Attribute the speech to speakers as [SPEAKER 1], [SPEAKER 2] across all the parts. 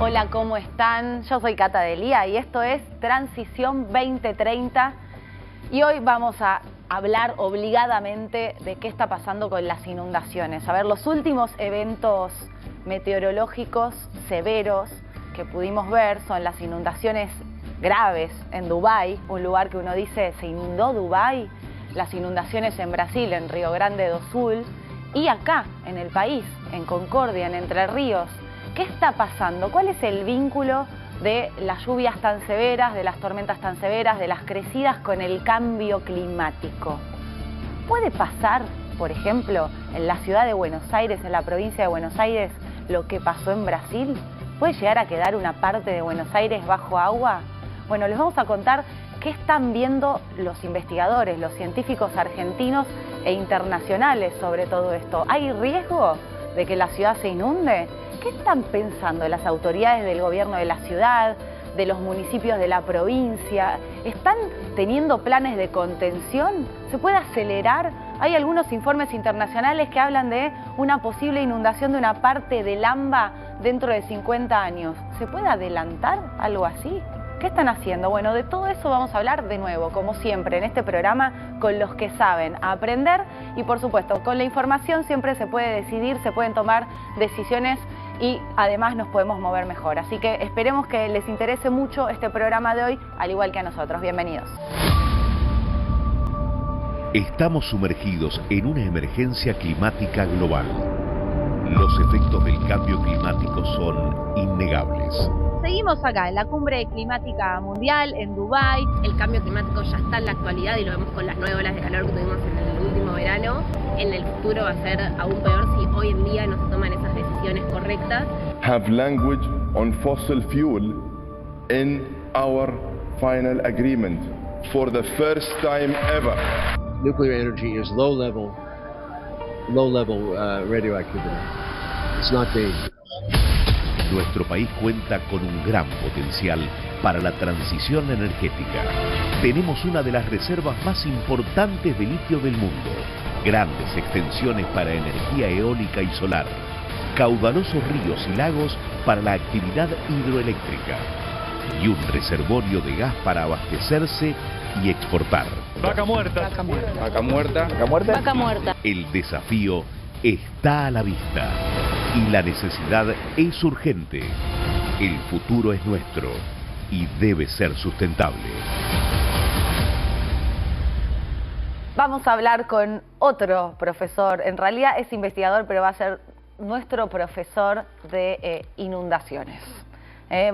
[SPEAKER 1] Hola, ¿cómo están? Yo soy Cata Delía y esto es Transición 2030 y hoy vamos a hablar obligadamente de qué está pasando con las inundaciones. A ver, los últimos eventos meteorológicos severos que pudimos ver son las inundaciones graves en Dubái, un lugar que uno dice, ¿se inundó Dubái? Las inundaciones en Brasil, en Río Grande do Sul, y acá, en el país, en Concordia, en Entre Ríos. ¿Qué está pasando? ¿Cuál es el vínculo de las lluvias tan severas, de las tormentas tan severas, de las crecidas con el cambio climático? ¿Puede pasar, por ejemplo, en la ciudad de Buenos Aires, en la provincia de Buenos Aires, lo que pasó en Brasil? ¿Puede llegar a quedar una parte de Buenos Aires bajo agua? Bueno, les vamos a contar qué están viendo los investigadores, los científicos argentinos e internacionales sobre todo esto. ¿Hay riesgo de que la ciudad se inunde? ¿Qué están pensando las autoridades del gobierno de la ciudad, de los municipios de la provincia? ¿Están teniendo planes de contención? ¿Se puede acelerar? Hay algunos informes internacionales que hablan de una posible inundación de una parte del AMBA dentro de 50 años. ¿Se puede adelantar algo así? ¿Qué están haciendo? Bueno, de todo eso vamos a hablar de nuevo, como siempre, en este programa, con los que saben aprender y, por supuesto, con la información siempre se puede decidir, se pueden tomar decisiones y además nos podemos mover mejor. Así que esperemos que les interese mucho este programa de hoy, al igual que a nosotros. Bienvenidos.
[SPEAKER 2] Estamos sumergidos en una emergencia climática global. Los efectos del cambio climático son innegables.
[SPEAKER 1] Seguimos acá en la cumbre climática mundial en Dubái.
[SPEAKER 3] El cambio climático ya está en la actualidad y lo vemos con las 9 olas de calor que tuvimos en el último verano. En el futuro va a ser aún peor si hoy en día no se toman esas decisiones correctas.
[SPEAKER 4] Have language on fossil fuel in our final agreement for the first time ever.
[SPEAKER 5] Nuclear energy is low level radioactivity. It's not dangerous.
[SPEAKER 2] Nuestro país cuenta con un gran potencial para la transición energética. Tenemos una de las reservas más importantes de litio del mundo, grandes extensiones para energía eólica y solar, caudalosos ríos y lagos para la actividad hidroeléctrica y un reservorio de gas para abastecerse y exportar.
[SPEAKER 6] Vaca muerta.
[SPEAKER 4] Vaca muerta. Vaca muerta.
[SPEAKER 1] Vaca muerta.
[SPEAKER 2] El desafío está a la vista y la necesidad es urgente. El futuro es nuestro y debe ser sustentable.
[SPEAKER 1] Vamos a hablar con otro profesor, en realidad es investigador, pero va a ser nuestro profesor de inundaciones.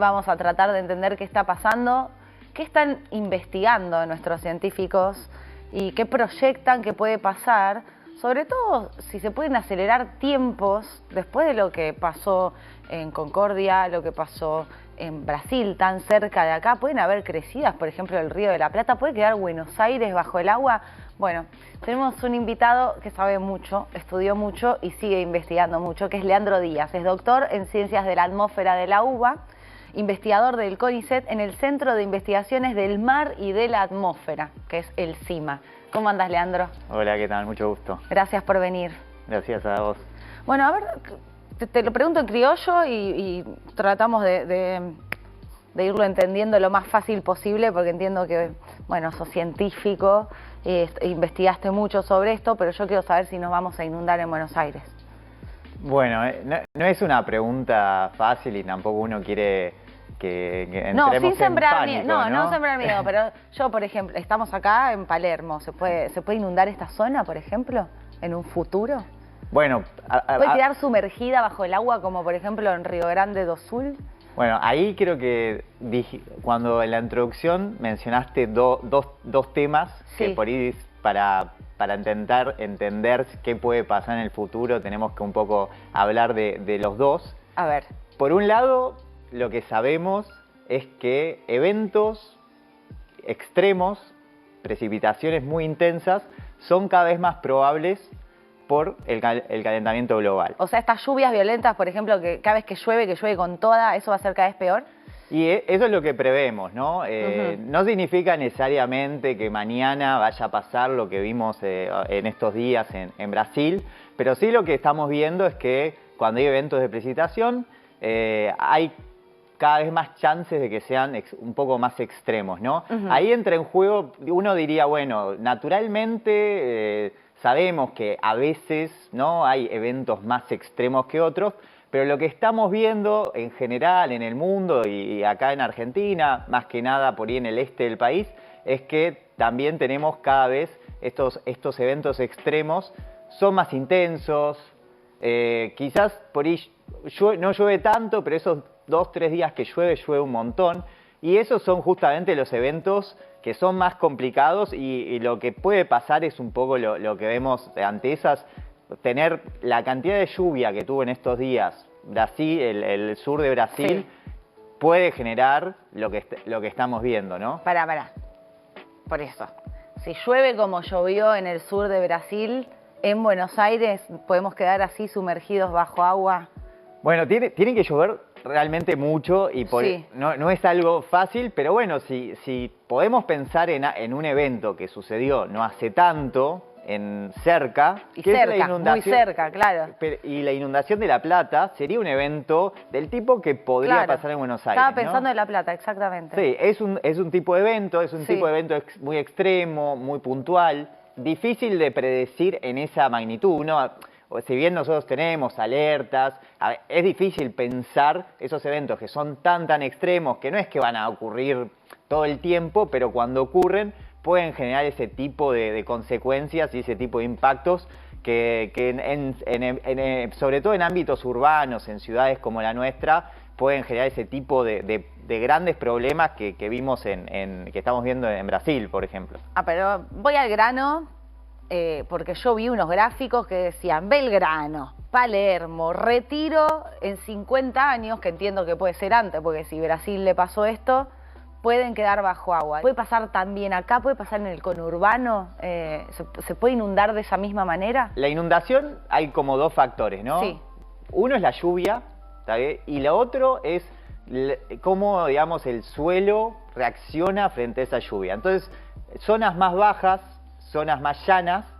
[SPEAKER 1] Vamos a tratar de entender qué está pasando, qué están investigando nuestros científicos y qué proyectan que puede pasar, sobre todo si se pueden acelerar tiempos después de lo que pasó en Concordia, lo que pasó en Brasil, tan cerca de acá. Pueden haber crecidas, por ejemplo, el Río de la Plata, puede quedar Buenos Aires bajo el agua. Bueno, tenemos un invitado que sabe mucho, estudió mucho y sigue investigando mucho, que es Leandro Díaz. Es doctor en Ciencias de la Atmósfera de la UBA, investigador del CONICET en el Centro de Investigaciones del Mar y de la Atmósfera, que es el CIMA. ¿Cómo andas, Leandro?
[SPEAKER 7] Hola, ¿qué tal? Mucho gusto.
[SPEAKER 1] Gracias por venir.
[SPEAKER 7] Gracias a vos.
[SPEAKER 1] Bueno, a ver, te lo pregunto en criollo y tratamos de irlo entendiendo lo más fácil posible, porque entiendo que, bueno, sos científico, investigaste mucho sobre esto, pero yo quiero saber si nos vamos a inundar en Buenos Aires.
[SPEAKER 7] Bueno, no es una pregunta fácil y tampoco uno quiere que entremos
[SPEAKER 1] no, sin sembrar
[SPEAKER 7] en pánico,
[SPEAKER 1] miedo, no sembrar miedo, pero yo, por ejemplo, estamos acá en Palermo, ¿se puede inundar esta zona, por ejemplo, en un futuro?
[SPEAKER 7] Bueno,
[SPEAKER 1] ¿puede quedar sumergida bajo el agua, como por ejemplo en Río Grande do Sul?
[SPEAKER 7] Bueno, ahí creo que cuando en la introducción mencionaste dos temas,
[SPEAKER 1] sí,
[SPEAKER 7] que por ahí para intentar entender qué puede pasar en el futuro tenemos que un poco hablar de los dos.
[SPEAKER 1] A ver.
[SPEAKER 7] Por un lado, lo que sabemos es que eventos extremos, precipitaciones muy intensas, son cada vez más probables por el calentamiento global.
[SPEAKER 1] O sea, estas lluvias violentas, por ejemplo, que cada vez que llueve con toda, ¿eso va a ser cada vez peor?
[SPEAKER 7] Y eso es lo que prevemos, ¿no? No significa necesariamente que mañana vaya a pasar lo que vimos en estos días en Brasil, pero sí lo que estamos viendo es que cuando hay eventos de precipitación hay cada vez más chances de que sean un poco más extremos, ¿no? Ahí entra en juego, uno diría, bueno, naturalmente sabemos que a veces, ¿no?, hay eventos más extremos que otros, pero lo que estamos viendo en general en el mundo y acá en Argentina, más que nada por ahí en el este del país, es que también tenemos cada vez estos eventos extremos, son más intensos, quizás por ahí no llueve tanto, pero esos 2 o 3 días que llueve un montón, y esos son justamente los eventos que son más complicados y lo que puede pasar es un poco lo que vemos ante esas, tener la cantidad de lluvia que tuvo en estos días Brasil, el sur de Brasil, puede generar lo que estamos viendo, ¿no?
[SPEAKER 1] Pará. Por eso, si llueve como llovió en el sur de Brasil, en Buenos Aires, ¿podemos quedar así sumergidos bajo agua?
[SPEAKER 7] Bueno, tiene que llover realmente mucho y no es algo fácil, pero bueno, si podemos pensar en un evento que sucedió no hace tanto, cerca,
[SPEAKER 1] y
[SPEAKER 7] que
[SPEAKER 1] cerca,
[SPEAKER 7] es la inundación,
[SPEAKER 1] muy cerca, claro.
[SPEAKER 7] Y la inundación de La Plata sería un evento del tipo que podría pasar en Buenos Aires.
[SPEAKER 1] Estaba pensando
[SPEAKER 7] ¿no?
[SPEAKER 1] en La Plata, exactamente.
[SPEAKER 7] Sí, es un tipo de evento, tipo de evento muy extremo, muy puntual, difícil de predecir en esa magnitud, ¿no? Si bien nosotros tenemos alertas, es difícil pensar esos eventos que son tan extremos, que no es que van a ocurrir todo el tiempo, pero cuando ocurren pueden generar ese tipo de consecuencias y ese tipo de impactos que sobre todo en ámbitos urbanos, en ciudades como la nuestra, pueden generar ese tipo de grandes problemas que vimos que estamos viendo en Brasil, por ejemplo.
[SPEAKER 1] Pero voy al grano, porque yo vi unos gráficos que decían Belgrano, Palermo, Retiro en 50 años, que entiendo que puede ser antes, porque si Brasil le pasó esto, pueden quedar bajo agua. ¿Puede pasar también acá? ¿Puede pasar en el conurbano? ¿Se puede inundar de esa misma manera?
[SPEAKER 7] La inundación hay como 2 factores, ¿no?
[SPEAKER 1] Sí.
[SPEAKER 7] Uno es la lluvia, ¿está bien? Y lo otro es cómo, digamos, el suelo reacciona frente a esa lluvia. Entonces, zonas más bajas, zonas más llanas,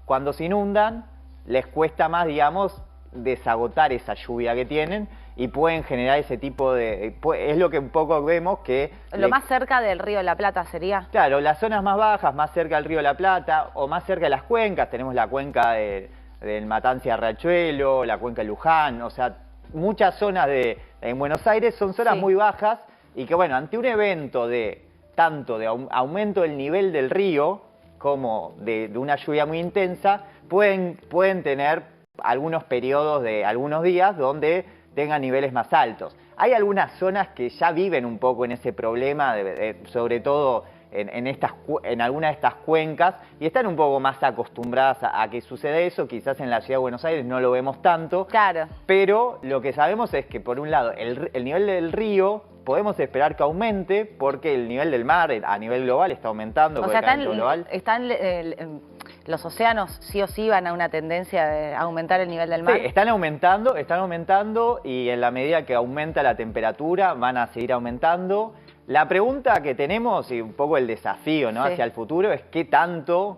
[SPEAKER 7] cuando se inundan, les cuesta más, digamos, desagotar esa lluvia que tienen y pueden generar ese tipo de... Es lo que un poco vemos que...
[SPEAKER 1] Lo más cerca del río de la Plata sería.
[SPEAKER 7] Claro, las zonas más bajas, más cerca del río de la Plata o más cerca de las cuencas, tenemos la cuenca del Matancia Riachuelo, la cuenca de Luján, o sea, muchas zonas en Buenos Aires son zonas muy bajas y que, bueno, ante un evento tanto de aumento del nivel del río como de una lluvia muy intensa, pueden tener algunos periodos de algunos días donde tengan niveles más altos. Hay algunas zonas que ya viven un poco en ese problema, sobre todo en algunas de estas cuencas, y están un poco más acostumbradas a que suceda eso. Quizás en la ciudad de Buenos Aires no lo vemos tanto,
[SPEAKER 1] claro, pero
[SPEAKER 7] lo que sabemos es que, por un lado, el nivel del río podemos esperar que aumente porque el nivel del mar a nivel global está aumentando.
[SPEAKER 1] O sea, los océanos sí o sí van a una tendencia de aumentar el nivel del mar.
[SPEAKER 7] Sí, están aumentando y en la medida que aumenta la temperatura van a seguir aumentando. La pregunta que tenemos y un poco el desafío, ¿no?, hacia el futuro es qué tanto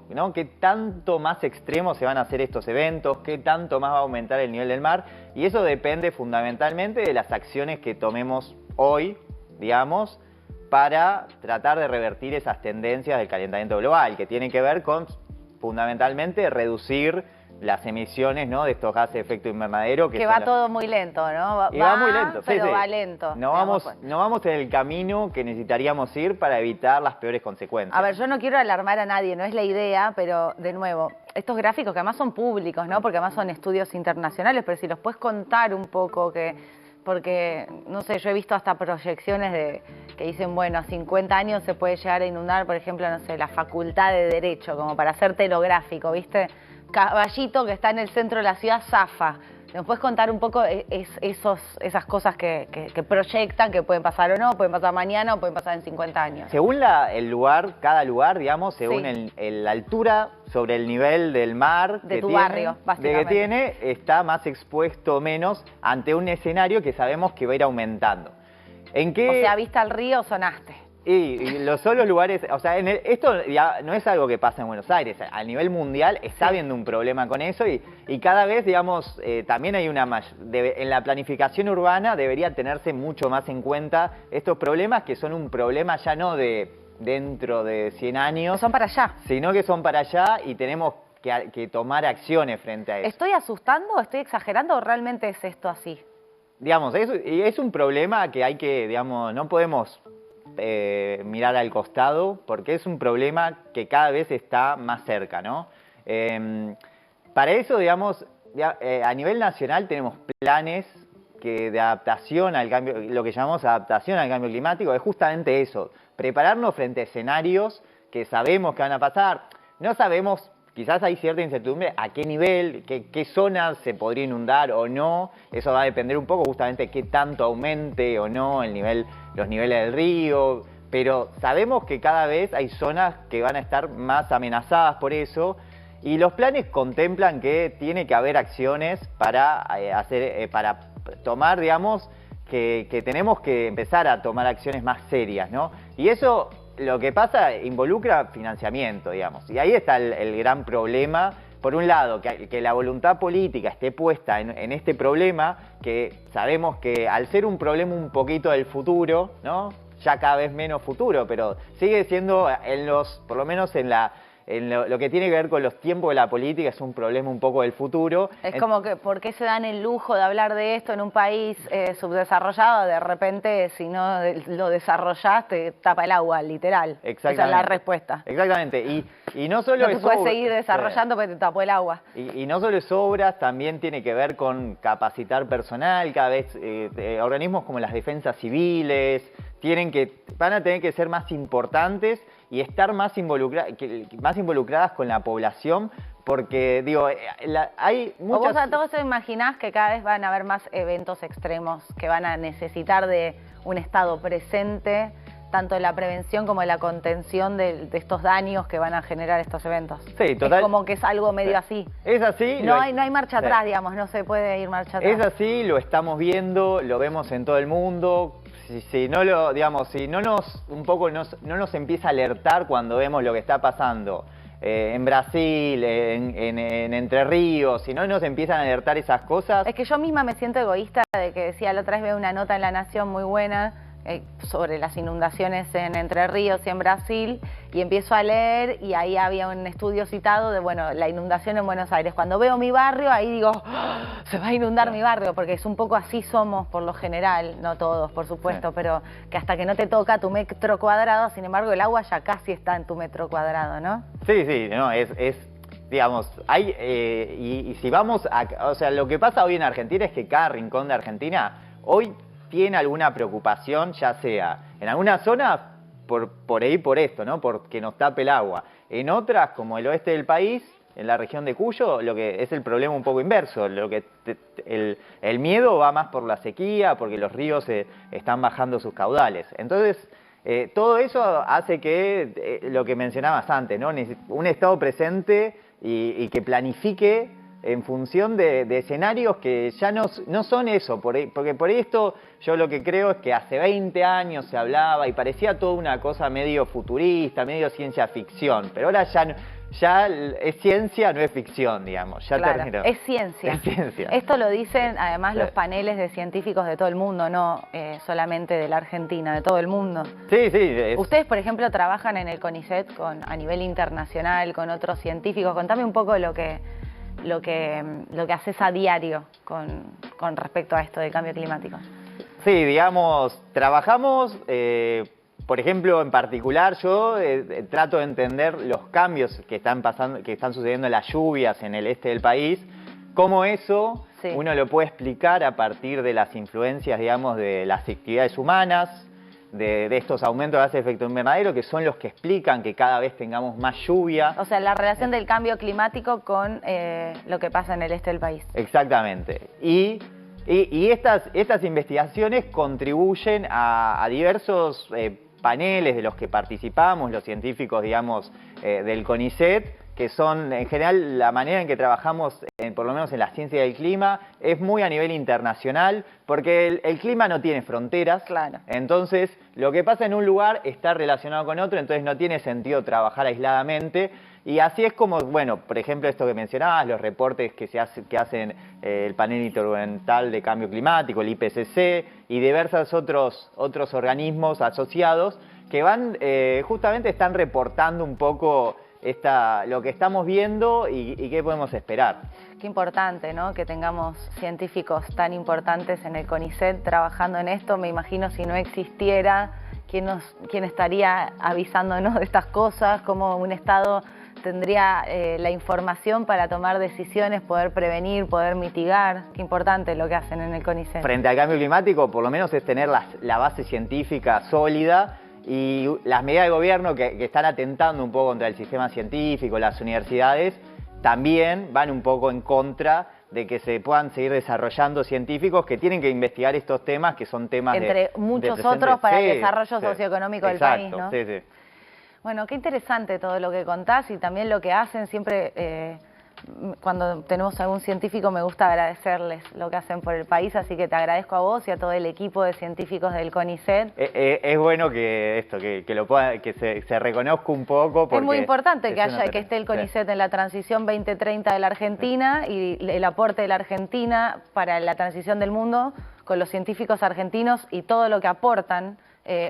[SPEAKER 7] más extremos se van a hacer estos eventos, qué tanto más va a aumentar el nivel del mar, y eso depende fundamentalmente de las acciones que tomemos hoy, digamos, para tratar de revertir esas tendencias del calentamiento global, que tienen que ver con fundamentalmente reducir las emisiones, ¿no?, de estos gases de efecto invernadero. Que
[SPEAKER 1] va todo muy lento, ¿no?
[SPEAKER 7] Va muy lento,
[SPEAKER 1] pero va lento.
[SPEAKER 7] No vamos en el camino que necesitaríamos ir para evitar las peores consecuencias.
[SPEAKER 1] A ver, yo no quiero alarmar a nadie, no es la idea, pero de nuevo, estos gráficos que además son públicos, ¿no?, porque además son estudios internacionales, pero si los puedes contar un poco, porque, no sé, yo he visto hasta proyecciones que dicen, bueno, a 50 años se puede llegar a inundar, por ejemplo, no sé, la Facultad de Derecho, como para hacer telográfico, ¿viste? Caballito que está en el centro de la ciudad zafa. ¿Nos puedes contar un poco esas cosas que proyectan, que pueden pasar o no, pueden pasar mañana o pueden pasar en 50 años?
[SPEAKER 7] Según cada lugar, digamos, según la altura sobre el nivel del mar
[SPEAKER 1] de tu barrio, básicamente,
[SPEAKER 7] está más expuesto o menos ante un escenario que sabemos que va a ir aumentando.
[SPEAKER 1] O sea, vista al río, sonaste.
[SPEAKER 7] Y los solos lugares, o sea, esto ya no es algo que pasa en Buenos Aires, a nivel mundial está habiendo un problema con eso y cada vez, digamos, también hay en la planificación urbana debería tenerse mucho más en cuenta estos problemas que son un problema ya no de dentro de 100 años.
[SPEAKER 1] Son para allá.
[SPEAKER 7] Sino que son para allá y tenemos que tomar acciones frente a eso.
[SPEAKER 1] ¿Estoy asustando? ¿Estoy exagerando o realmente es esto así?
[SPEAKER 7] Digamos, es un problema que hay que, digamos, no podemos mirar al costado porque es un problema que cada vez está más cerca, ¿no? Para eso, digamos, a nivel nacional tenemos planes de adaptación al cambio, lo que llamamos adaptación al cambio climático, es justamente eso, prepararnos frente a escenarios que sabemos que van a pasar, no sabemos. Quizás hay cierta incertidumbre a qué nivel, qué zonas se podría inundar o no. Eso va a depender un poco justamente qué tanto aumente o no los niveles del río. Pero sabemos que cada vez hay zonas que van a estar más amenazadas por eso. Y los planes contemplan que tiene que haber acciones para tomar, digamos, que tenemos que empezar a tomar acciones más serias, ¿no? Y eso... Lo que pasa involucra financiamiento, digamos, y ahí está el gran problema. Por un lado, que la voluntad política esté puesta en este problema, que sabemos que al ser un problema un poquito del futuro, ¿no? Ya cada vez menos futuro, pero sigue siendo, por lo menos lo que tiene que ver con los tiempos de la política, es un problema un poco del futuro.
[SPEAKER 1] Es como que, ¿por qué se dan el lujo de hablar de esto en un país subdesarrollado? De repente, si no lo desarrollás, te tapa el agua, literal. Esa es la respuesta.
[SPEAKER 7] Exactamente. Y no solo
[SPEAKER 1] no te puedes seguir desarrollando porque te tapó el agua.
[SPEAKER 7] Y no solo es obras, también tiene que ver con capacitar personal. Cada vez organismos como las defensas civiles van a tener que ser más importantes y estar más involucradas con la población, porque, digo, hay muchas...
[SPEAKER 1] ¿Vos a todos te imaginás que cada vez van a haber más eventos extremos que van a necesitar de un Estado presente, tanto en la prevención como en la contención de estos daños que van a generar estos eventos?
[SPEAKER 7] Sí, total.
[SPEAKER 1] Es como que es algo medio así.
[SPEAKER 7] Es así.
[SPEAKER 1] No hay marcha atrás, digamos, no se puede ir marcha atrás.
[SPEAKER 7] Es así, lo estamos viendo, lo vemos en todo el mundo. Si no nos empieza a alertar cuando vemos lo que está pasando en Brasil, en Entre Ríos, si no nos empiezan a alertar esas cosas...
[SPEAKER 1] Es que yo misma me siento egoísta de que decía, la otra vez veo una nota en La Nación muy buena sobre las inundaciones en Entre Ríos y en Brasil, y empiezo a leer y ahí había un estudio citado de, bueno, la inundación en Buenos Aires. Cuando veo mi barrio, ahí digo, ¡oh! Se va a inundar mi barrio, porque es un poco así somos por lo general, no todos, por supuesto, pero que hasta que no te toca tu metro cuadrado, sin embargo, el agua ya casi está en tu metro cuadrado, ¿no?
[SPEAKER 7] Sí, no, digamos, y si vamos o sea, lo que pasa hoy en Argentina es que cada rincón de Argentina hoy tiene alguna preocupación, ya sea en alguna zona por esto, ¿no? Porque nos tape el agua. En otras, como el oeste del país, en la región de Cuyo, lo que es el problema un poco inverso. El miedo va más por la sequía, porque los ríos están bajando sus caudales. Entonces, todo eso hace que, lo que mencionabas antes, ¿no? Un Estado presente y que planifique en función de escenarios que ya no son eso, porque por esto yo lo que creo es que hace 20 años se hablaba y parecía toda una cosa medio futurista, medio ciencia ficción, pero ahora ya es ciencia, no es ficción, digamos. Ya
[SPEAKER 1] claro,
[SPEAKER 7] terminó.
[SPEAKER 1] es ciencia.
[SPEAKER 7] Es ciencia.
[SPEAKER 1] Esto lo dicen además los paneles de científicos de todo el mundo, no solamente de la Argentina, de todo el mundo.
[SPEAKER 7] Sí.
[SPEAKER 1] Ustedes, por ejemplo, trabajan en el CONICET a nivel internacional con otros científicos. Contame un poco lo que haces a diario con respecto a esto del cambio climático.
[SPEAKER 7] Sí, digamos, trabajamos, por ejemplo, en particular yo trato de entender los cambios que están sucediendo en las lluvias en el este del país, cómo eso uno lo puede explicar a partir de las influencias, digamos, de las actividades humanas, de estos aumentos de gases de efecto invernadero, que son los que explican que cada vez tengamos más lluvia.
[SPEAKER 1] O sea, la relación del cambio climático con lo que pasa en el este del país.
[SPEAKER 7] Exactamente. Y estas investigaciones contribuyen a diversos paneles de los que participamos, los científicos, digamos, del CONICET, que son, en general, la manera en que trabajamos, por lo menos en la ciencia del clima, es muy a nivel internacional, porque el clima no tiene fronteras.
[SPEAKER 1] Claro.
[SPEAKER 7] Entonces, lo que pasa en un lugar está relacionado con otro, entonces no tiene sentido trabajar aisladamente. Y así es como, bueno, por ejemplo, esto que mencionabas, los reportes que hacen el Panel Intergubernamental de Cambio Climático, el IPCC, y diversos otros organismos asociados que van, justamente están reportando un poco lo que estamos viendo y qué podemos esperar.
[SPEAKER 1] Qué importante, ¿no?, que tengamos científicos tan importantes en el CONICET trabajando en esto. Me imagino si no existiera, ¿quién estaría avisándonos de estas cosas? ¿Cómo un Estado tendría la información para tomar decisiones, poder prevenir, poder mitigar? Qué importante lo que hacen en el CONICET.
[SPEAKER 7] Frente al cambio climático, por lo menos es tener la base científica sólida, y las medidas de gobierno que están atentando un poco contra el sistema científico, las universidades, también van un poco en contra de que se puedan seguir desarrollando científicos que tienen que investigar estos temas, que son temas
[SPEAKER 1] entre muchos otros para el desarrollo socioeconómico del país, ¿no?
[SPEAKER 7] Sí, sí.
[SPEAKER 1] Bueno, qué interesante todo lo que contás y también lo que hacen. Siempre cuando tenemos algún científico me gusta agradecerles lo que hacen por el país, así que te agradezco a vos y a todo el equipo de científicos del CONICET.
[SPEAKER 7] Es bueno que se reconozca un poco, porque
[SPEAKER 1] es muy importante que esté el CONICET en la transición 2030 de la Argentina y el aporte de la Argentina para la transición del mundo con los científicos argentinos y todo lo que aportan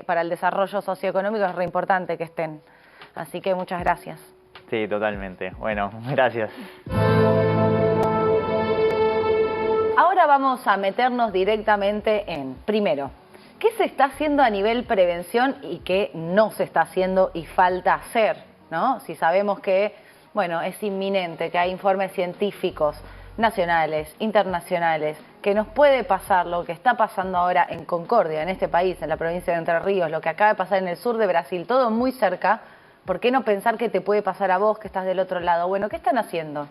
[SPEAKER 1] para el desarrollo socioeconómico. Es re importante que estén. Así que muchas gracias.
[SPEAKER 7] Sí, totalmente. Bueno, gracias.
[SPEAKER 1] Ahora vamos a meternos directamente en, primero, ¿qué se está haciendo a nivel prevención y qué no se está haciendo y falta hacer, ¿no? Si sabemos que, bueno, es inminente, que hay informes científicos nacionales, internacionales, que nos puede pasar lo que está pasando ahora en Concordia, en este país, en la provincia de Entre Ríos, lo que acaba de pasar en el sur de Brasil, todo muy cerca. ¿Por qué no pensar que te puede pasar a vos, que estás del otro lado? Bueno, ¿qué están haciendo?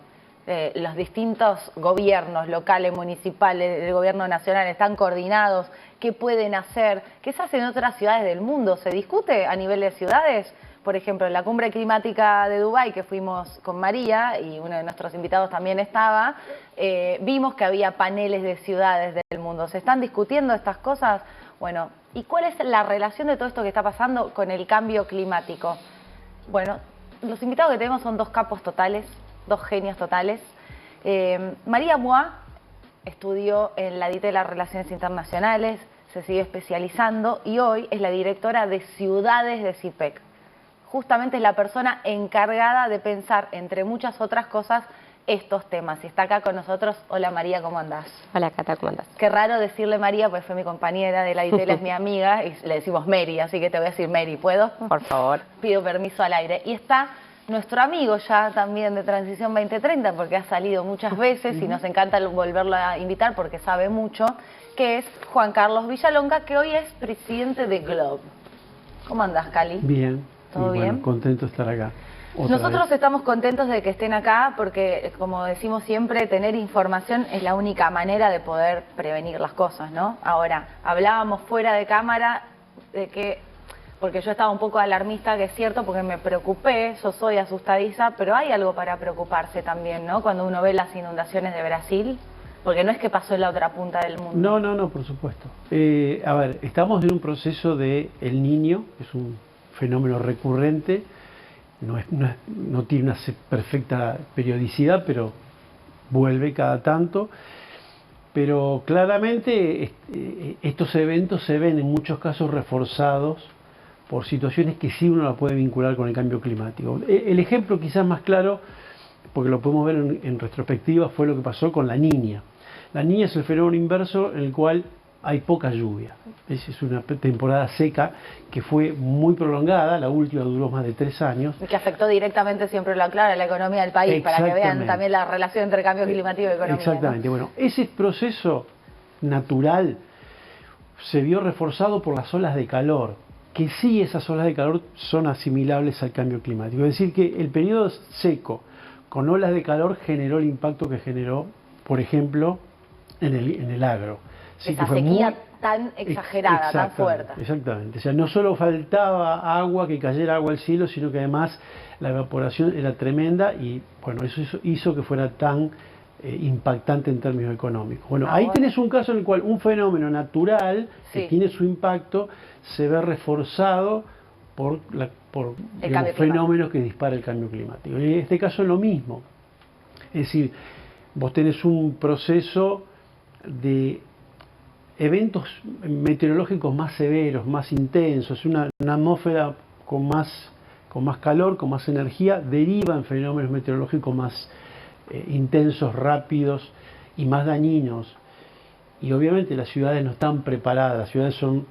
[SPEAKER 1] Los distintos gobiernos locales, municipales, el gobierno nacional, ¿están coordinados? ¿Qué pueden hacer? ¿Qué se hace en otras ciudades del mundo? ¿Se discute a nivel de ciudades? Por ejemplo, en la cumbre climática de Dubái, que fuimos con María, y uno de nuestros invitados también estaba, vimos que había paneles de ciudades del mundo. ¿Se están discutiendo estas cosas? Bueno, ¿y cuál es la relación de todo esto que está pasando con el cambio climático? Bueno, los invitados que tenemos son dos capos totales, dos genios totales. María Moix estudió en la DIT de las Relaciones Internacionales, se sigue especializando y hoy es la directora de Ciudades de CIPEC. Justamente es la persona encargada de pensar, entre muchas otras cosas, estos temas. Y está acá con nosotros. Hola María, ¿cómo andás?
[SPEAKER 3] Hola Cata, ¿cómo andás?
[SPEAKER 1] Qué raro decirle María, pues fue mi compañera de la ITEL, es mi amiga, y le decimos Mary, así que te voy a decir Mary, ¿puedo?
[SPEAKER 3] Por favor.
[SPEAKER 1] Pido permiso al aire. Y está nuestro amigo ya también de Transición 2030, porque ha salido muchas veces y nos encanta volverlo a invitar porque sabe mucho, que es Juan Carlos Villalonga, que hoy es presidente de GLOB. ¿Cómo andás, Cali?
[SPEAKER 6] Bien.
[SPEAKER 1] ¿Todo bien?
[SPEAKER 6] Bueno, contento de estar acá.
[SPEAKER 1] Nosotros estamos contentos de que estén acá porque, como decimos siempre, tener información es la única manera de poder prevenir las cosas, ¿no? Ahora, hablábamos fuera de cámara de que, porque yo estaba un poco alarmista, que es cierto, porque me preocupé, yo soy asustadiza, pero hay algo para preocuparse también, ¿no? Cuando uno ve las inundaciones de Brasil, porque no es que pasó en la otra punta del mundo.
[SPEAKER 6] No, por supuesto. A ver, estamos en un proceso de El Niño, es un fenómeno recurrente. No tiene una perfecta periodicidad, pero vuelve cada tanto. Pero claramente estos eventos se ven en muchos casos reforzados por situaciones que sí uno la puede vincular con el cambio climático. El ejemplo quizás más claro, porque lo podemos ver en retrospectiva, fue lo que pasó con La Niña. La Niña es el fenómeno inverso en el cual hay poca lluvia. Es una temporada seca que fue muy prolongada, la última duró más de 3 años.
[SPEAKER 1] Y que afectó directamente, siempre lo aclara, la economía del país, para que vean también la relación entre cambio climático y economía.
[SPEAKER 6] Exactamente, ¿no? Bueno, ese proceso natural se vio reforzado por las olas de calor, que sí esas olas de calor son asimilables al cambio climático. Es decir, que el periodo seco con olas de calor generó el impacto que generó, por ejemplo, en el agro. Sí,
[SPEAKER 1] esa sequía tan exagerada, tan fuerte.
[SPEAKER 6] Exactamente. O sea, no solo faltaba agua, que cayera agua al cielo, sino que además la evaporación era tremenda y, bueno, eso hizo que fuera tan impactante en términos económicos. Bueno, ahí tenés un caso en el cual un fenómeno natural que tiene su impacto se ve reforzado por digamos, fenómenos que dispara el cambio climático. Y en este caso es lo mismo. Es decir, vos tenés un proceso de eventos meteorológicos más severos, más intensos, una atmósfera con más calor, con más energía, deriva en fenómenos meteorológicos más intensos, rápidos y más dañinos. Y obviamente las ciudades no están preparadas, las ciudades son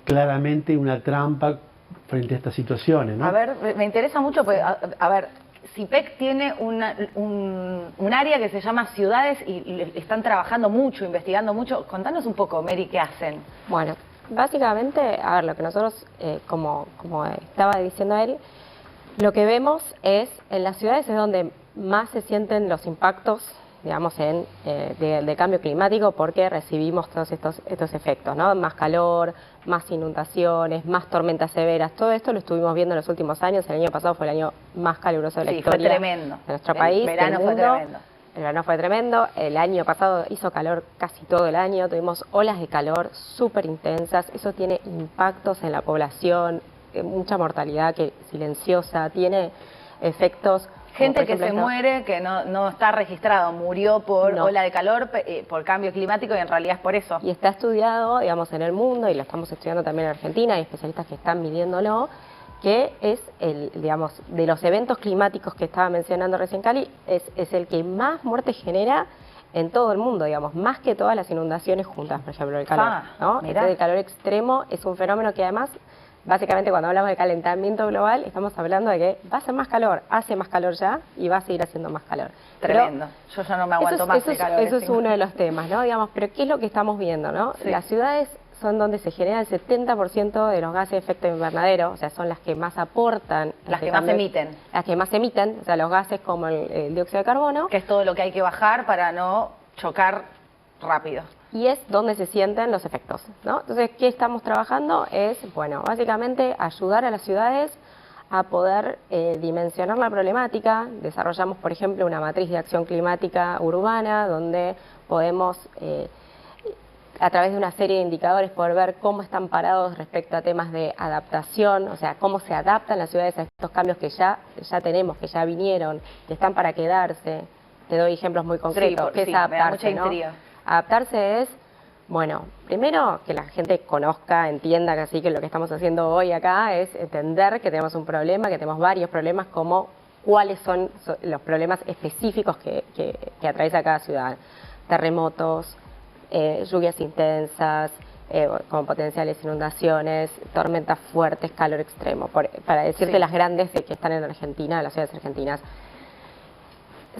[SPEAKER 6] claramente una trampa frente a estas situaciones, ¿no?
[SPEAKER 1] A ver, me interesa mucho, pues, a ver, CIPEC tiene un área que se llama ciudades y están trabajando mucho, investigando mucho. Contanos un poco, Mary, ¿qué hacen?
[SPEAKER 8] Bueno, básicamente, a ver, lo que nosotros, como estaba diciendo él, lo que vemos es, en las ciudades es donde más se sienten los impactos, digamos, de cambio climático, porque recibimos todos estos efectos, ¿no? Más calor, más inundaciones, más tormentas severas. Todo esto lo estuvimos viendo en los últimos años. El año pasado fue el año más caluroso de la historia.
[SPEAKER 1] Fue tremendo.
[SPEAKER 8] De nuestro país.
[SPEAKER 1] El verano fue tremendo.
[SPEAKER 8] El verano fue tremendo. El año pasado hizo calor casi todo el año. Tuvimos olas de calor súper intensas. Eso tiene impactos en la población, mucha mortalidad silenciosa, tiene efectos.
[SPEAKER 1] Gente que se muere, que no está registrado, murió por ola de calor, por cambio climático, y en realidad es por eso.
[SPEAKER 8] Y está estudiado, digamos, en el mundo, y lo estamos estudiando también en Argentina, hay especialistas que están midiéndolo, que es digamos, de los eventos climáticos que estaba mencionando recién Cali, es el que más muerte genera en todo el mundo, digamos, más que todas las inundaciones juntas, por ejemplo, el calor, ¿no? El calor extremo es un fenómeno que además, básicamente, cuando hablamos de calentamiento global, estamos hablando de que va a ser más calor, hace más calor ya y va a seguir haciendo más calor.
[SPEAKER 1] Tremendo. Yo ya no me aguanto más de calor.
[SPEAKER 8] Eso es uno de los temas, ¿no? Digamos, pero ¿qué es lo que estamos viendo, no? Sí. Las ciudades son donde se genera el 70% de los gases de efecto invernadero, o sea, son las que más aportan.
[SPEAKER 1] Las que más emiten.
[SPEAKER 8] Las que más emiten, o sea, los gases como el dióxido de carbono.
[SPEAKER 1] Que es todo lo que hay que bajar para no chocar rápido.
[SPEAKER 8] Y es donde se sienten los efectos, ¿no? Entonces, ¿qué estamos trabajando? Es, bueno, básicamente ayudar a las ciudades a poder dimensionar la problemática. Desarrollamos, por ejemplo, una matriz de acción climática urbana, donde podemos, a través de una serie de indicadores, poder ver cómo están parados respecto a temas de adaptación, o sea, cómo se adaptan las ciudades a estos cambios que ya tenemos, que ya vinieron, que están para quedarse. Te doy ejemplos muy concretos.
[SPEAKER 1] Sí,
[SPEAKER 8] ¿Qué es adaptarse,
[SPEAKER 1] me da mucha intriga.
[SPEAKER 8] Adaptarse es, bueno, primero que la gente conozca, entienda que así que lo que estamos haciendo hoy acá es entender que tenemos un problema, que tenemos varios problemas, como cuáles son los problemas específicos que atraviesa cada ciudad. Terremotos, lluvias intensas, con potenciales inundaciones, tormentas fuertes, calor extremo, para decirte las grandes que están en Argentina, las ciudades argentinas.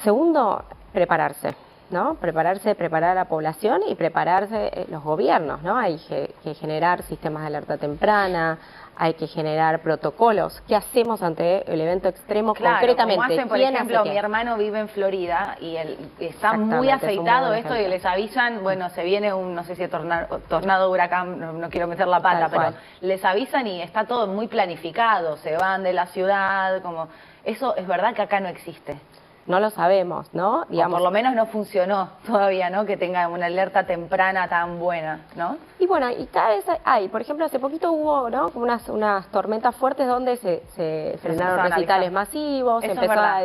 [SPEAKER 8] Segundo, prepararse, ¿no? Preparar a la población y prepararse los gobiernos, ¿no? Hay que generar sistemas de alerta temprana, hay que generar protocolos. ¿Qué hacemos ante el evento extremo concretamente?
[SPEAKER 1] Como hacen, por ejemplo, mi hermano vive en Florida y está muy aceitado esto y les avisan, bueno, se viene un, no sé si tornado, huracán, no quiero meter la pata, pero les avisan y está todo muy planificado, se van de la ciudad, como eso es verdad que acá no existe.
[SPEAKER 8] No lo sabemos, ¿no?
[SPEAKER 1] Digamos, o por lo menos no funcionó todavía, ¿no? Que tenga una alerta temprana tan buena, ¿no?
[SPEAKER 8] Y bueno, y cada vez hay, por ejemplo, hace poquito hubo, ¿no? Como unas tormentas fuertes donde se frenaron recitales masivos, se empezó a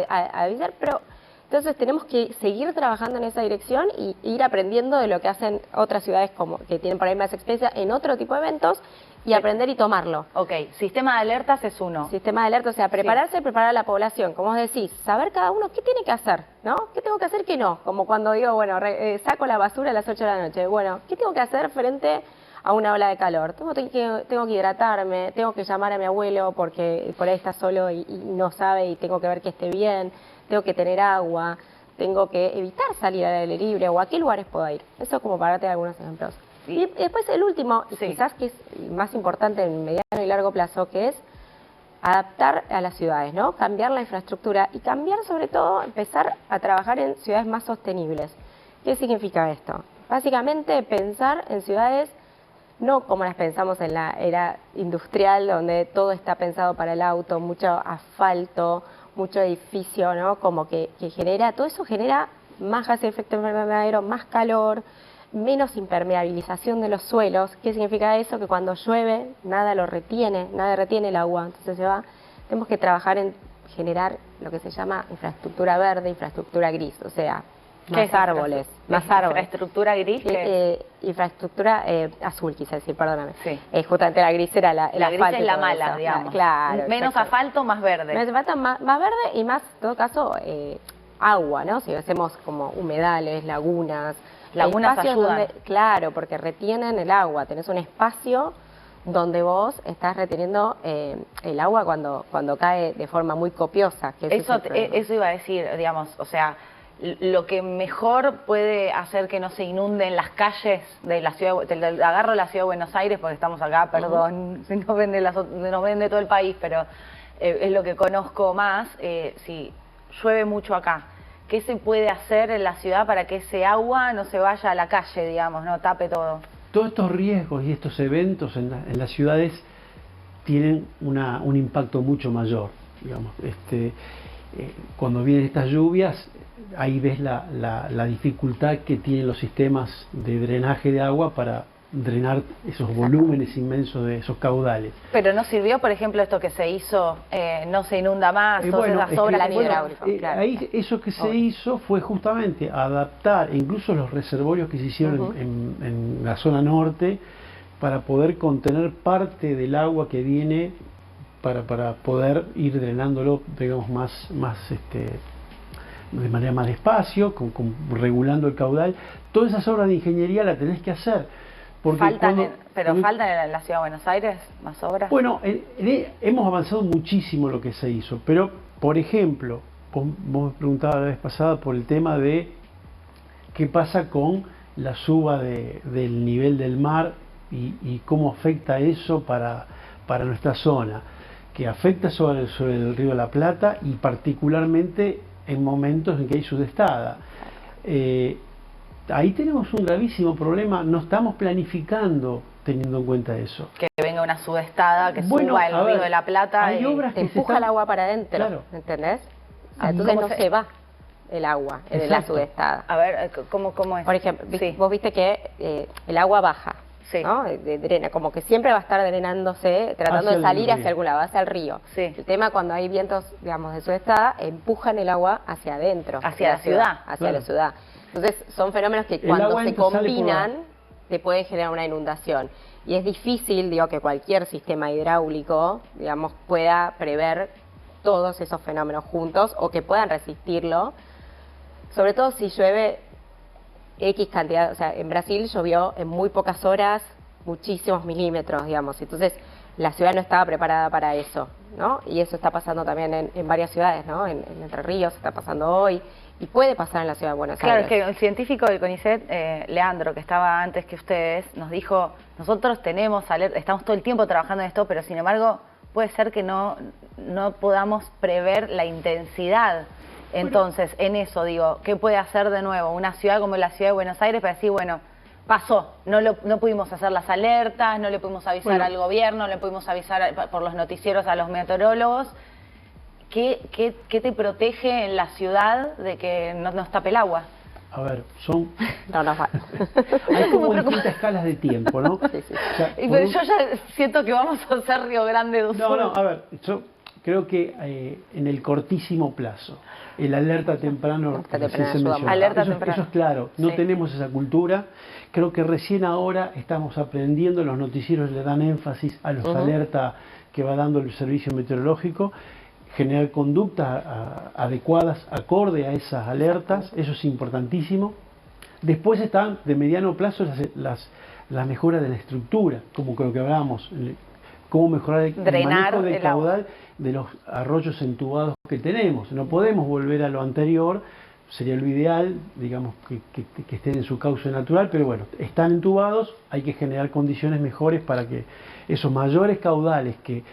[SPEAKER 8] avisar, pero entonces tenemos que seguir trabajando en esa dirección y ir aprendiendo de lo que hacen otras ciudades como que tienen por ahí más experiencia en otro tipo de eventos y aprender y tomarlo.
[SPEAKER 1] Ok, sistema de alertas es uno.
[SPEAKER 8] Sistema de alertas, o sea, prepararse y preparar a la población, como vos decís, saber cada uno qué tiene que hacer, ¿no? ¿Qué tengo que hacer, qué no? Como cuando digo, bueno, saco la basura a las 8 de la noche, bueno, ¿qué tengo que hacer frente a una ola de calor? Tengo que hidratarme, tengo que llamar a mi abuelo porque por ahí está solo y no sabe y tengo que ver que esté bien, tengo que tener agua, tengo que evitar salir al aire libre o a qué lugares puedo ir. Eso como para darte algunos ejemplos. Y después el último, quizás que es el más importante en mediano y largo plazo, que es adaptar a las ciudades, ¿no? Cambiar la infraestructura y cambiar sobre todo, empezar a trabajar en ciudades más sostenibles. ¿Qué significa esto? Básicamente pensar en ciudades no como las pensamos en la era industrial, donde todo está pensado para el auto, mucho asfalto, mucho edificio, ¿no? Como que genera, todo eso genera más gases de efecto invernadero, más calor, menos impermeabilización de los suelos. ¿Qué significa eso? Que cuando llueve nada lo retiene, nada retiene el agua, entonces se va. Tenemos que trabajar en generar lo que se llama infraestructura verde, infraestructura gris, o sea, más árboles, más árboles.
[SPEAKER 1] ¿Infraestructura gris?
[SPEAKER 8] Infraestructura azul, quise decir, perdóname.
[SPEAKER 1] Sí.
[SPEAKER 8] Justamente la gris era la
[SPEAKER 1] gris
[SPEAKER 8] asfalto,
[SPEAKER 1] es la
[SPEAKER 8] todo
[SPEAKER 1] mala,
[SPEAKER 8] eso.
[SPEAKER 1] digamos.
[SPEAKER 8] Claro.
[SPEAKER 1] Menos
[SPEAKER 8] exacto.
[SPEAKER 1] asfalto, más verde.
[SPEAKER 8] Menos asfalto, más verde y más, en todo caso, agua, ¿no? Si hacemos como humedales, lagunas.
[SPEAKER 1] Lagunas ayudan.
[SPEAKER 8] Donde, claro, porque retienen el agua. Tenés un espacio donde vos estás reteniendo el agua cuando cae de forma muy copiosa. Que
[SPEAKER 1] Eso iba a decir, digamos, o sea, lo que mejor puede hacer que no se inunden las calles de la ciudad, agarro la ciudad de Buenos Aires porque estamos acá, perdón, si nos ven de todo el país, pero es lo que conozco más. Si llueve mucho acá, ¿qué se puede hacer en la ciudad para que ese agua no se vaya a la calle, digamos, no tape todo?
[SPEAKER 6] Todos estos riesgos y estos eventos en las ciudades tienen un impacto mucho mayor, digamos. Cuando vienen estas lluvias, ahí ves la dificultad que tienen los sistemas de drenaje de agua para drenar esos volúmenes inmensos de esos caudales.
[SPEAKER 1] Pero no sirvió, por ejemplo, esto que se hizo, no se inunda más, todas esas obras hidráulicas.
[SPEAKER 8] claro.
[SPEAKER 6] Ahí eso que se hizo fue justamente adaptar incluso los reservorios que se hicieron en la zona norte para poder contener parte del agua que viene para poder ir drenándolo, digamos, de manera más despacio, regulando el caudal. Todas esas obras de ingeniería las tenés que hacer.
[SPEAKER 1] ¿Faltan en la Ciudad de Buenos Aires más obras?
[SPEAKER 6] Bueno, hemos avanzado muchísimo lo que se hizo, pero, por ejemplo, vos me preguntabas la vez pasada por el tema de qué pasa con la suba del nivel del mar y cómo afecta eso para nuestra zona, que afecta sobre el río de la Plata y particularmente en momentos en que hay sudestada. Ahí tenemos un gravísimo problema, no estamos planificando teniendo en cuenta eso.
[SPEAKER 1] Que venga una sudestada, que suba el río de la Plata
[SPEAKER 6] hay obras
[SPEAKER 8] te
[SPEAKER 6] que
[SPEAKER 8] empuja el agua para adentro, claro. ¿Entendés? O sea, entonces no se va el agua en la sudestada.
[SPEAKER 1] A ver, ¿cómo es?
[SPEAKER 8] Por ejemplo, vos viste que el agua baja, ¿no? Drena, como que siempre va a estar drenándose, tratando de salir hacia algún lado, hacia el río. El tema cuando hay vientos, digamos, de sudestada, empujan el agua hacia adentro.
[SPEAKER 1] Hacia la ciudad.
[SPEAKER 8] Hacia la ciudad. Entonces son fenómenos que cuando se combinan te pueden generar una inundación. Y es difícil, digo, que cualquier sistema hidráulico, digamos, pueda prever todos esos fenómenos juntos o que puedan resistirlo. Sobre todo si llueve X cantidad, o sea, en Brasil llovió en muy pocas horas, muchísimos milímetros, digamos. Entonces la ciudad no estaba preparada para eso, ¿no? Y eso está pasando también en varias ciudades, ¿no? En Entre Ríos está pasando hoy. Y puede pasar en la ciudad de Buenos Aires.
[SPEAKER 1] Claro, es que el científico del CONICET, Leandro, que estaba antes que ustedes, nos dijo, nosotros tenemos alerta, estamos todo el tiempo trabajando en esto, pero sin embargo puede ser que no podamos prever la intensidad. Entonces, en eso digo, ¿qué puede hacer de nuevo una ciudad como la ciudad de Buenos Aires para decir, bueno, pasó, no pudimos hacer las alertas, no le pudimos avisar al gobierno, no le pudimos avisar por los noticieros a los meteorólogos? ¿Qué te protege en la ciudad de que no nos tape el agua?
[SPEAKER 6] A ver, son...
[SPEAKER 8] va.
[SPEAKER 6] Hay como distintas escalas de tiempo, ¿no?
[SPEAKER 8] Sí.
[SPEAKER 6] O sea,
[SPEAKER 1] pero yo ya siento que vamos a hacer Río Grande do Sul.
[SPEAKER 6] No, a ver, yo creo que en el cortísimo plazo, el alerta temprano, eso es claro, no tenemos esa cultura. Creo que recién ahora estamos aprendiendo, los noticieros le dan énfasis a los alertas que va dando el servicio meteorológico, generar conductas adecuadas, acorde a esas alertas, eso es importantísimo. Después están de mediano plazo las mejoras de la estructura, como creo que hablábamos, cómo mejorar el manejo del caudal de los arroyos entubados que tenemos. No podemos volver a lo anterior, sería lo ideal, digamos, que estén en su cauce natural, pero bueno, están entubados, hay que generar condiciones mejores para que esos mayores caudales que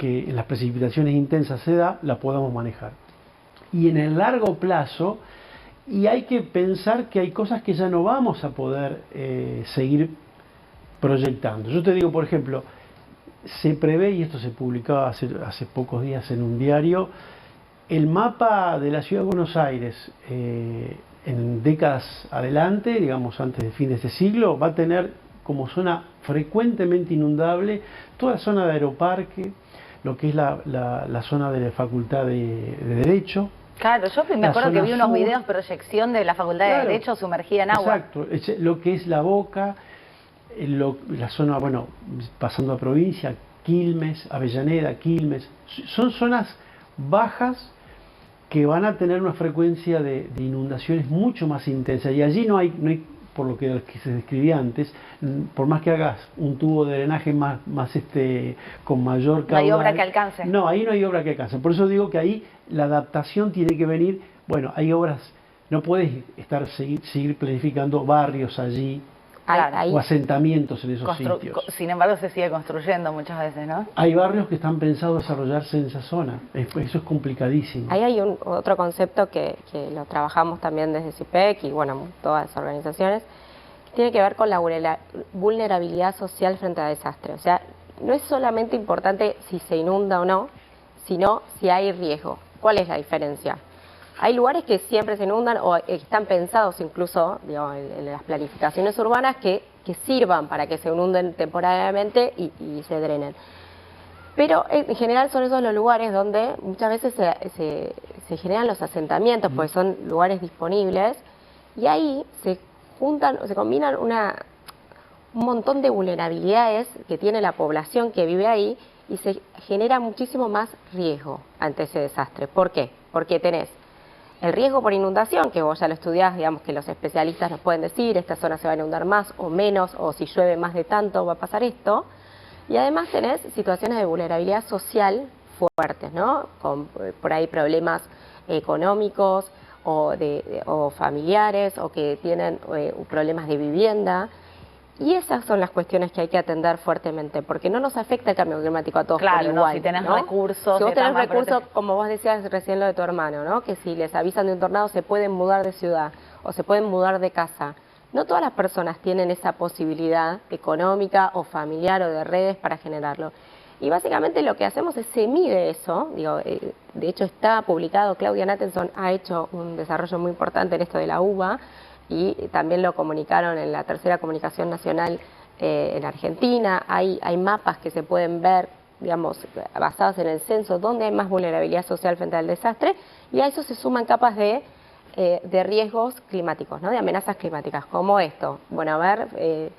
[SPEAKER 6] en las precipitaciones intensas se da, la podamos manejar. Y en el largo plazo, y hay que pensar que hay cosas que ya no vamos a poder seguir proyectando. Yo te digo, por ejemplo, se prevé, y esto se publicaba hace pocos días en un diario, el mapa de la ciudad de Buenos Aires en décadas adelante, digamos antes del fin de este siglo, va a tener como zona frecuentemente inundable toda la zona de Aeroparque, lo que es la zona de la Facultad de Derecho.
[SPEAKER 1] Claro, yo me acuerdo que vi unos videos proyección de la Facultad de Derecho sumergida en agua.
[SPEAKER 6] Exacto, lo que es La Boca, la zona, bueno, pasando a provincia, Quilmes, Avellaneda, Quilmes, son zonas bajas que van a tener una frecuencia de inundaciones mucho más intensa, y allí no hay por lo que se describía antes, por más que hagas un tubo de drenaje más con mayor caudal,
[SPEAKER 1] no hay obra que alcance.
[SPEAKER 6] No, ahí no hay obra que alcance. Por eso digo que ahí la adaptación tiene que venir. Bueno, hay obras, no puedes seguir planificando barrios allí,
[SPEAKER 1] claro,
[SPEAKER 6] o asentamientos en esos sitios.
[SPEAKER 1] Sin embargo, se sigue construyendo muchas veces, ¿no?
[SPEAKER 6] Hay barrios que están pensados desarrollarse en esa zona. Eso es complicadísimo.
[SPEAKER 8] Ahí hay otro concepto que lo trabajamos también desde CIPEC y bueno, todas las organizaciones, que tiene que ver con la vulnerabilidad social frente a desastre. O sea, no es solamente importante si se inunda o no, sino si hay riesgo. ¿Cuál es la diferencia? Hay lugares que siempre se inundan o están pensados incluso en las planificaciones urbanas que sirvan para que se inunden temporariamente y se drenen. Pero en general son esos los lugares donde muchas veces se generan los asentamientos, porque son lugares disponibles, y ahí se juntan o se combinan un montón de vulnerabilidades que tiene la población que vive ahí y se genera muchísimo más riesgo ante ese desastre. ¿Por qué? Porque tenés el riesgo por inundación, que vos ya lo estudiás, digamos que los especialistas nos pueden decir, esta zona se va a inundar más o menos, o si llueve más de tanto va a pasar esto. Y además tenés situaciones de vulnerabilidad social fuertes, ¿no? Con por ahí problemas económicos o familiares, o que tienen problemas de vivienda. Y esas son las cuestiones que hay que atender fuertemente, porque no nos afecta el cambio climático a todos por igual.
[SPEAKER 1] Claro, si tenés recursos.
[SPEAKER 8] Si vos tenés recursos, como vos decías recién lo de tu hermano, ¿no? Que si les avisan de un tornado se pueden mudar de ciudad o se pueden mudar de casa. No todas las personas tienen esa posibilidad económica o familiar o de redes para generarlo. Y básicamente lo que hacemos es se mide eso. De hecho está publicado, Claudia Nattenson ha hecho un desarrollo muy importante en esto de la uva, y también lo comunicaron en la tercera comunicación nacional en Argentina. Hay mapas que se pueden ver, digamos, basados en el censo, donde hay más vulnerabilidad social frente al desastre, y a eso se suman capas de riesgos climáticos, ¿no? De amenazas climáticas, como esto. Bueno, a ver,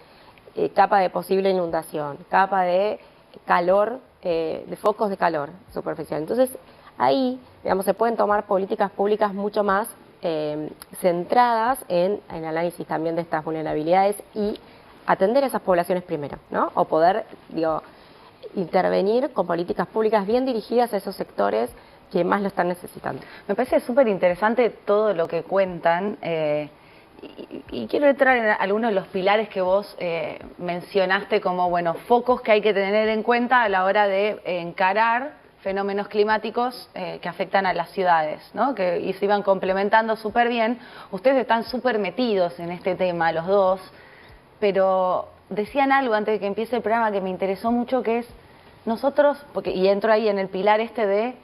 [SPEAKER 8] capa de posible inundación, capa de calor, de focos de calor superficial. Entonces, ahí, digamos, se pueden tomar políticas públicas mucho más centradas en el análisis también de estas vulnerabilidades y atender a esas poblaciones primero, ¿no? O poder, intervenir con políticas públicas bien dirigidas a esos sectores que más lo están necesitando.
[SPEAKER 1] Me parece súper interesante todo lo que cuentan y quiero entrar en algunos de los pilares que vos mencionaste como, bueno, focos que hay que tener en cuenta a la hora de encarar fenómenos climáticos que afectan a las ciudades, ¿no? Y se iban complementando súper bien. Ustedes están súper metidos en este tema, los dos, pero decían algo antes de que empiece el programa que me interesó mucho, que es nosotros, y entro ahí en el pilar de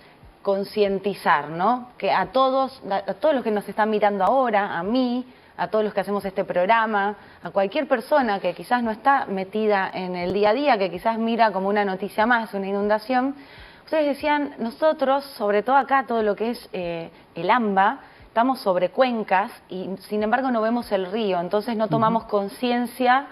[SPEAKER 1] concientizar, ¿no? Que a todos los que nos están mirando ahora, a mí, a todos los que hacemos este programa, a cualquier persona que quizás no está metida en el día a día, que quizás mira como una noticia más, una inundación. Ustedes decían, nosotros, sobre todo acá, todo lo que es el AMBA, estamos sobre cuencas y sin embargo no vemos el río, entonces no tomamos conciencia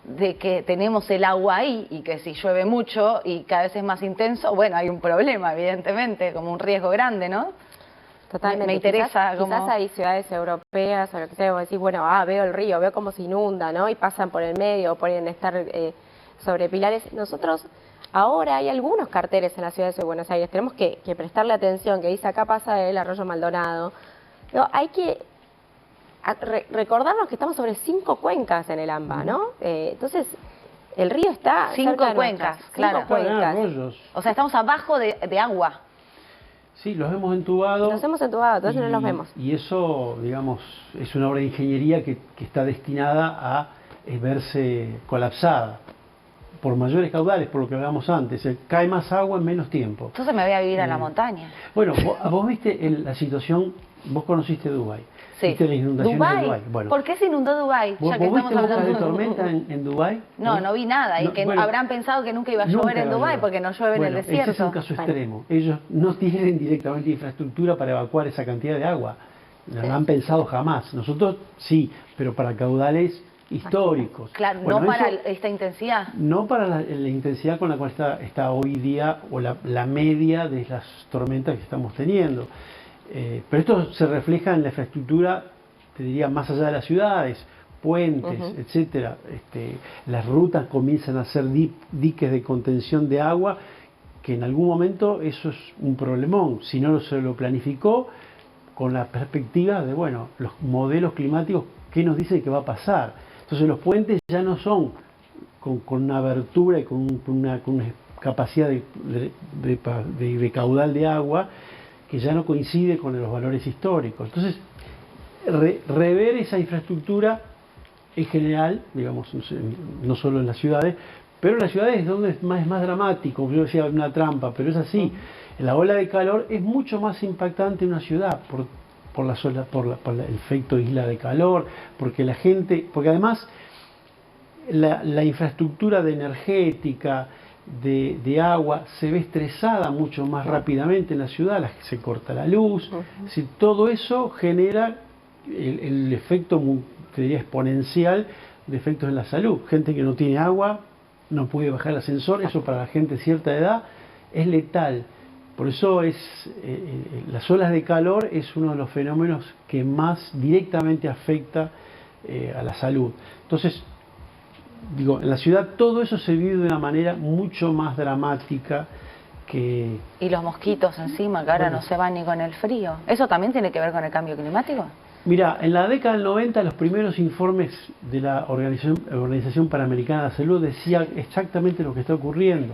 [SPEAKER 1] de que tenemos el agua ahí y que si llueve mucho y cada vez es más intenso, bueno, hay un problema, evidentemente, como un riesgo grande, ¿no?
[SPEAKER 8] Totalmente.
[SPEAKER 1] Me interesa.
[SPEAKER 8] Quizás hay ciudades europeas o lo que sea, vos decís, bueno, veo el río, veo cómo se inunda, ¿no? Y pasan por el medio, pueden estar sobre pilares. Nosotros... Ahora hay algunos carteles en las ciudades de Buenos Aires, tenemos que prestarle atención, que dice acá pasa el arroyo Maldonado. Pero hay que recordarnos que estamos sobre 5 cuencas en el AMBA, ¿no? Entonces, el río está
[SPEAKER 1] 5 cuencas, claro.
[SPEAKER 8] 5 cuencas.
[SPEAKER 1] O sea, estamos abajo de agua.
[SPEAKER 6] Sí, los hemos entubado.
[SPEAKER 8] Los hemos entubado, entonces no los vemos.
[SPEAKER 6] Y eso, digamos, es una obra de ingeniería que está destinada a verse colapsada por mayores caudales, por lo que hablábamos antes. Cae más agua en menos tiempo.
[SPEAKER 1] Entonces me voy a vivir a la montaña.
[SPEAKER 6] Bueno, vos viste la situación, vos conociste Dubái.
[SPEAKER 1] Sí.
[SPEAKER 6] ¿Viste las inundaciones de Dubái? Bueno,
[SPEAKER 1] ¿por qué se inundó Dubái?
[SPEAKER 6] ¿Vos viste bocas de tormenta en Dubái?
[SPEAKER 1] No vi nada. Y que habrán pensado que nunca iba a llover en Dubái porque no llueve en el desierto.
[SPEAKER 6] Ese es un caso extremo. Ellos no tienen directamente infraestructura para evacuar esa cantidad de agua. No lo han pensado jamás. Nosotros sí, pero para caudales históricos.
[SPEAKER 1] Claro, bueno, no para esta intensidad.
[SPEAKER 6] No para la intensidad con la cual está hoy día, o la media de las tormentas que estamos teniendo. Pero esto se refleja en la infraestructura, te diría, más allá de las ciudades, puentes, etcétera. Las rutas comienzan a ser diques de contención de agua, que en algún momento eso es un problemón. Si no se lo planificó con la perspectiva de, bueno, los modelos climáticos, ¿qué nos dice que va a pasar? Entonces los puentes ya no son con una abertura y con una capacidad de caudal de agua que ya no coincide con los valores históricos. Entonces, rever esa infraestructura en general, digamos, no solo en las ciudades, pero en las ciudades es donde es más dramático. Yo decía una trampa, pero es así. La ola de calor es mucho más impactante en una ciudad por el efecto isla de calor, porque además la infraestructura de energética, de agua, se ve estresada mucho más rápidamente en la ciudad, se corta la luz, todo eso genera el efecto, te diría, exponencial de efectos en la salud. Gente que no tiene agua, no puede bajar el ascensor, eso para la gente de cierta edad es letal. Por eso las olas de calor es uno de los fenómenos que más directamente afecta a la salud. Entonces, digo, en la ciudad todo eso se vive de una manera mucho más dramática que...
[SPEAKER 1] Y los mosquitos encima, que ahora no se van ni con el frío. ¿Eso también tiene que ver con el cambio climático?
[SPEAKER 6] Mira, en la década del 90 los primeros informes de la Organización Panamericana de la Salud decían exactamente lo que está ocurriendo.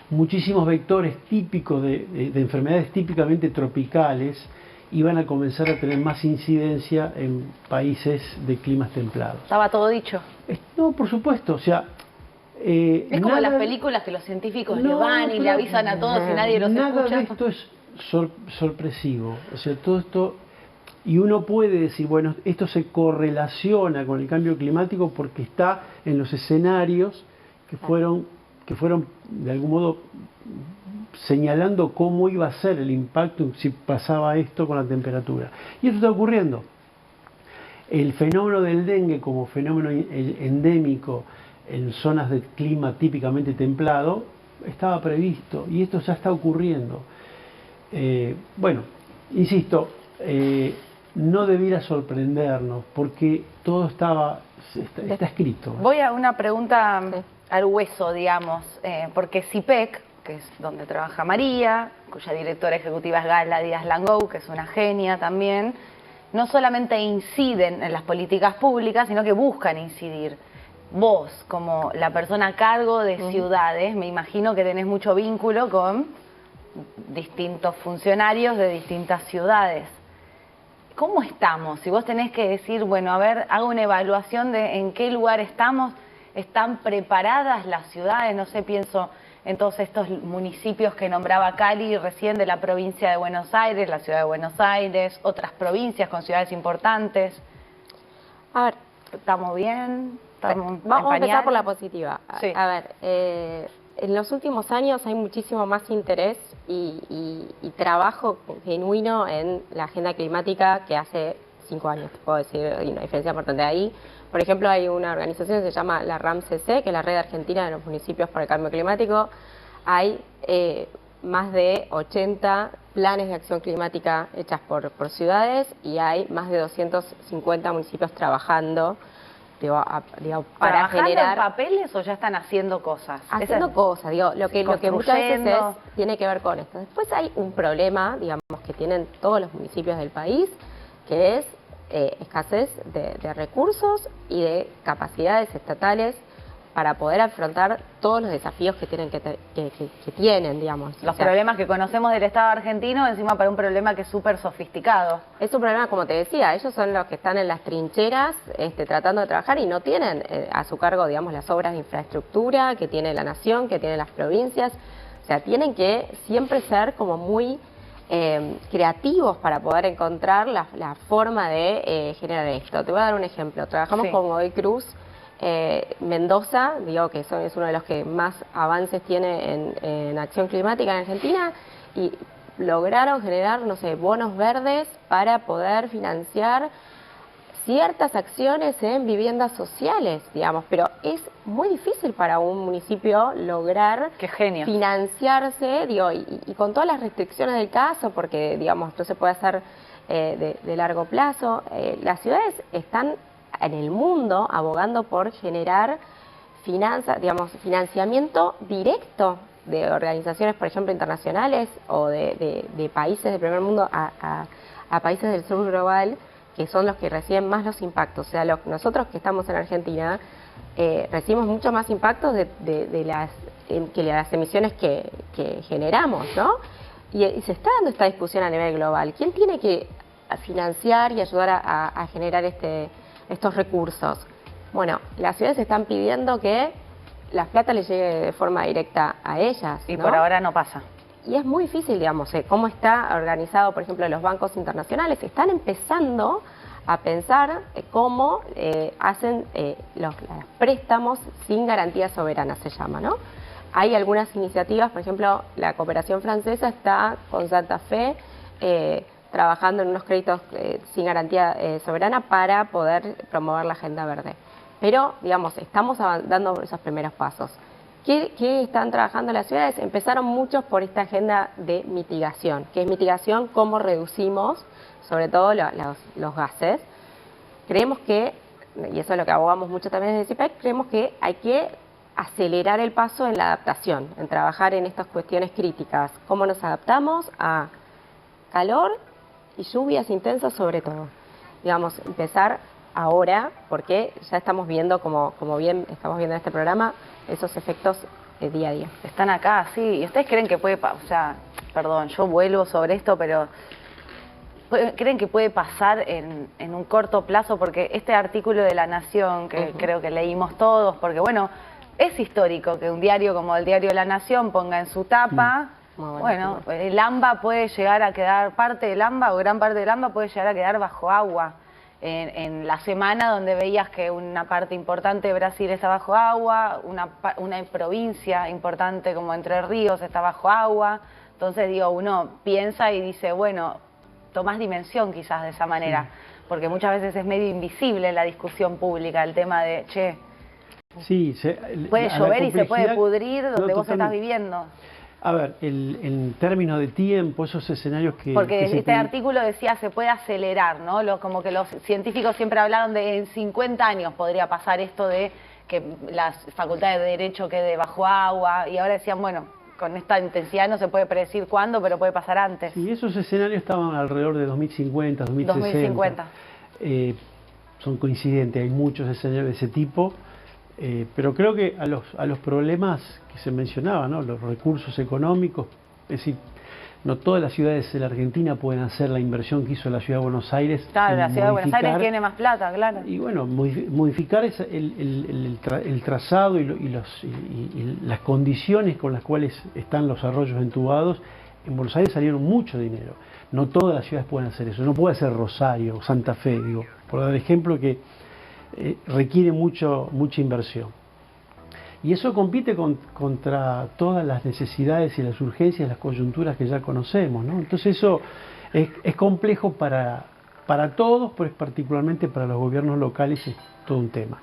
[SPEAKER 6] Muchísimos vectores típicos de enfermedades típicamente tropicales iban a comenzar a tener más incidencia en países de climas templados.
[SPEAKER 1] ¿Estaba todo dicho?
[SPEAKER 6] No, por supuesto, o sea...
[SPEAKER 1] es como las películas que los científicos le van y le avisan a todos y nadie los escucha.
[SPEAKER 6] Nada de esto es sorpresivo, o sea, todo esto... Y uno puede decir, bueno, esto se correlaciona con el cambio climático porque está en los escenarios que fueron de algún modo señalando cómo iba a ser el impacto si pasaba esto con la temperatura. Y esto está ocurriendo. El fenómeno del dengue como fenómeno endémico en zonas de clima típicamente templado estaba previsto y esto ya está ocurriendo. Bueno, insisto, no debiera sorprendernos porque todo está escrito.
[SPEAKER 1] Voy a una pregunta al hueso, digamos, porque CIPEC, que es donde trabaja María, cuya directora ejecutiva es Gala Díaz Langou, que es una genia también, no solamente inciden en las políticas públicas, sino que buscan incidir. Vos, como la persona a cargo de ciudades, me imagino que tenés mucho vínculo con distintos funcionarios de distintas ciudades. ¿Cómo estamos? Si vos tenés que decir, bueno, a ver, hago una evaluación de en qué lugar estamos, ¿están preparadas las ciudades? No sé, pienso en todos estos municipios que nombraba Cali recién de la provincia de Buenos Aires, la ciudad de Buenos Aires, otras provincias con ciudades importantes.
[SPEAKER 8] A ver,
[SPEAKER 1] ¿estamos bien?
[SPEAKER 8] Vamos a empezar por la positiva.
[SPEAKER 1] Sí.
[SPEAKER 8] A ver, en los últimos años hay muchísimo más interés y trabajo genuino en la agenda climática que hace 5 años, te puedo decir, hay una diferencia importante ahí. Por ejemplo, hay una organización que se llama la RAMCC, que es la Red Argentina de los Municipios por el Cambio Climático. Hay más de 80 planes de acción climática hechas por ciudades y hay más de 250 municipios trabajando para generar...
[SPEAKER 1] ¿en papeles o ya están haciendo cosas?
[SPEAKER 8] Haciendo cosas, lo que muchas veces tiene que ver con esto. Después hay un problema, digamos, que tienen todos los municipios del país, que es escasez de recursos y de capacidades estatales para poder afrontar todos los desafíos que tienen, que tienen, digamos.
[SPEAKER 1] Los problemas que conocemos del Estado argentino, encima para un problema que es súper sofisticado.
[SPEAKER 8] Es un problema, como te decía, ellos son los que están en las trincheras tratando de trabajar y no tienen a su cargo, digamos, las obras de infraestructura que tiene la nación, que tienen las provincias. O sea, tienen que siempre ser como muy creativos para poder encontrar la forma de generar esto. Te voy a dar un ejemplo. Trabajamos con Godoy Cruz Mendoza, digo que es uno de los que más avances tiene en acción climática en Argentina, y lograron generar, no sé, bonos verdes para poder financiar ciertas acciones en viviendas sociales, digamos, pero es muy difícil para un municipio lograr financiarse, digo, y con todas las restricciones del caso, porque, digamos, no se puede hacer de largo plazo. Las ciudades están en el mundo abogando por generar financiamiento directo de organizaciones, por ejemplo, internacionales o de países del primer mundo a países del sur global, que son los que reciben más los impactos. O sea, nosotros que estamos en Argentina recibimos mucho más impactos que las emisiones que generamos, ¿no? Y se está dando esta discusión a nivel global. ¿Quién tiene que financiar y ayudar a generar estos recursos? Bueno, las ciudades están pidiendo que la plata les llegue de forma directa a ellas,
[SPEAKER 1] y
[SPEAKER 8] ¿no?
[SPEAKER 1] por ahora no pasa.
[SPEAKER 8] Y es muy difícil, digamos, cómo está organizado, por ejemplo, los bancos internacionales. Están empezando a pensar cómo hacen los préstamos sin garantía soberana, se llama, ¿no? Hay algunas iniciativas, por ejemplo, la cooperación francesa está con Santa Fe trabajando en unos créditos sin garantía soberana para poder promover la agenda verde. Pero, digamos, estamos dando esos primeros pasos. ¿Qué están trabajando las ciudades? Empezaron muchos por esta agenda de mitigación, que es mitigación, cómo reducimos, sobre todo los gases. Creemos que, y eso es lo que abogamos mucho también desde CIPEC, creemos que hay que acelerar el paso en la adaptación, en trabajar en estas cuestiones críticas. ¿Cómo nos adaptamos a calor y lluvias intensas sobre todo? Digamos, empezar ahora, porque ya estamos viendo, como bien estamos viendo en este programa, esos efectos día a día.
[SPEAKER 1] Están acá, sí. ¿Y ustedes creen que puede, perdón, yo vuelvo sobre esto, pero creen que puede pasar en un corto plazo? Porque este artículo de La Nación, que creo que leímos todos, porque bueno, es histórico que un diario como el diario La Nación ponga en su tapa, bueno, el AMBA puede llegar a quedar, parte del AMBA o gran parte del AMBA puede llegar a quedar bajo agua. En la semana donde veías que una parte importante de Brasil está bajo agua, una provincia importante como Entre Ríos está bajo agua. Entonces, digo, uno piensa y dice, bueno, tomás dimensión quizás de esa manera, porque muchas veces es medio invisible en la discusión pública el tema de, che, puede llover y se puede pudrir donde vos estás viviendo.
[SPEAKER 6] A ver, en términos de tiempo, esos escenarios que...
[SPEAKER 1] Porque este artículo decía se puede acelerar, ¿no? Como que los científicos siempre hablaban de en 50 años podría pasar esto de que la Facultad de Derecho quede bajo agua, y ahora decían, bueno, con esta intensidad no se puede predecir cuándo, pero puede pasar antes.
[SPEAKER 6] Y esos escenarios estaban alrededor de 2050, 2060.
[SPEAKER 1] 2050.
[SPEAKER 6] Son coincidentes, hay muchos escenarios de ese tipo. Pero creo que a los problemas que se mencionaban, ¿no? Los recursos económicos, es decir, no todas las ciudades de la Argentina pueden hacer la inversión que hizo la Ciudad de Buenos Aires.
[SPEAKER 1] Claro, la Ciudad de Buenos Aires tiene más plata, claro.
[SPEAKER 6] Y bueno, modificar el trazado y las condiciones con las cuales están los arroyos entubados. En Buenos Aires salieron mucho dinero. No todas las ciudades pueden hacer eso. No puede ser Rosario o Santa Fe, digo, por dar ejemplo que requiere mucha inversión. Y eso compite contra todas las necesidades y las urgencias, las coyunturas que ya conocemos, ¿no? Entonces eso es complejo para todos, pero particularmente para los gobiernos locales es todo un tema.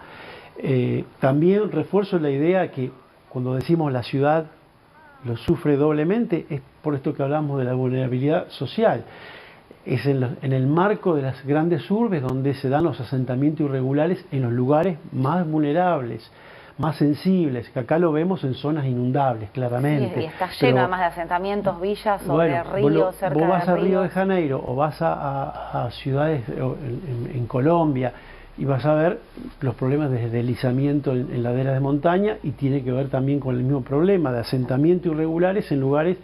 [SPEAKER 6] También refuerzo la idea que cuando decimos la ciudad lo sufre doblemente, es por esto que hablamos de la vulnerabilidad social. Es en el marco de las grandes urbes donde se dan los asentamientos irregulares en los lugares más vulnerables, más sensibles, que acá lo vemos en zonas inundables, claramente.
[SPEAKER 1] Sí, y está lleno además de asentamientos, villas o de ríos, cerca de ríos.
[SPEAKER 6] Vos vas a Río de Janeiro o vas a ciudades en Colombia, y vas a ver los problemas de deslizamiento en laderas de montaña, y tiene que ver también con el mismo problema de asentamiento irregulares en lugares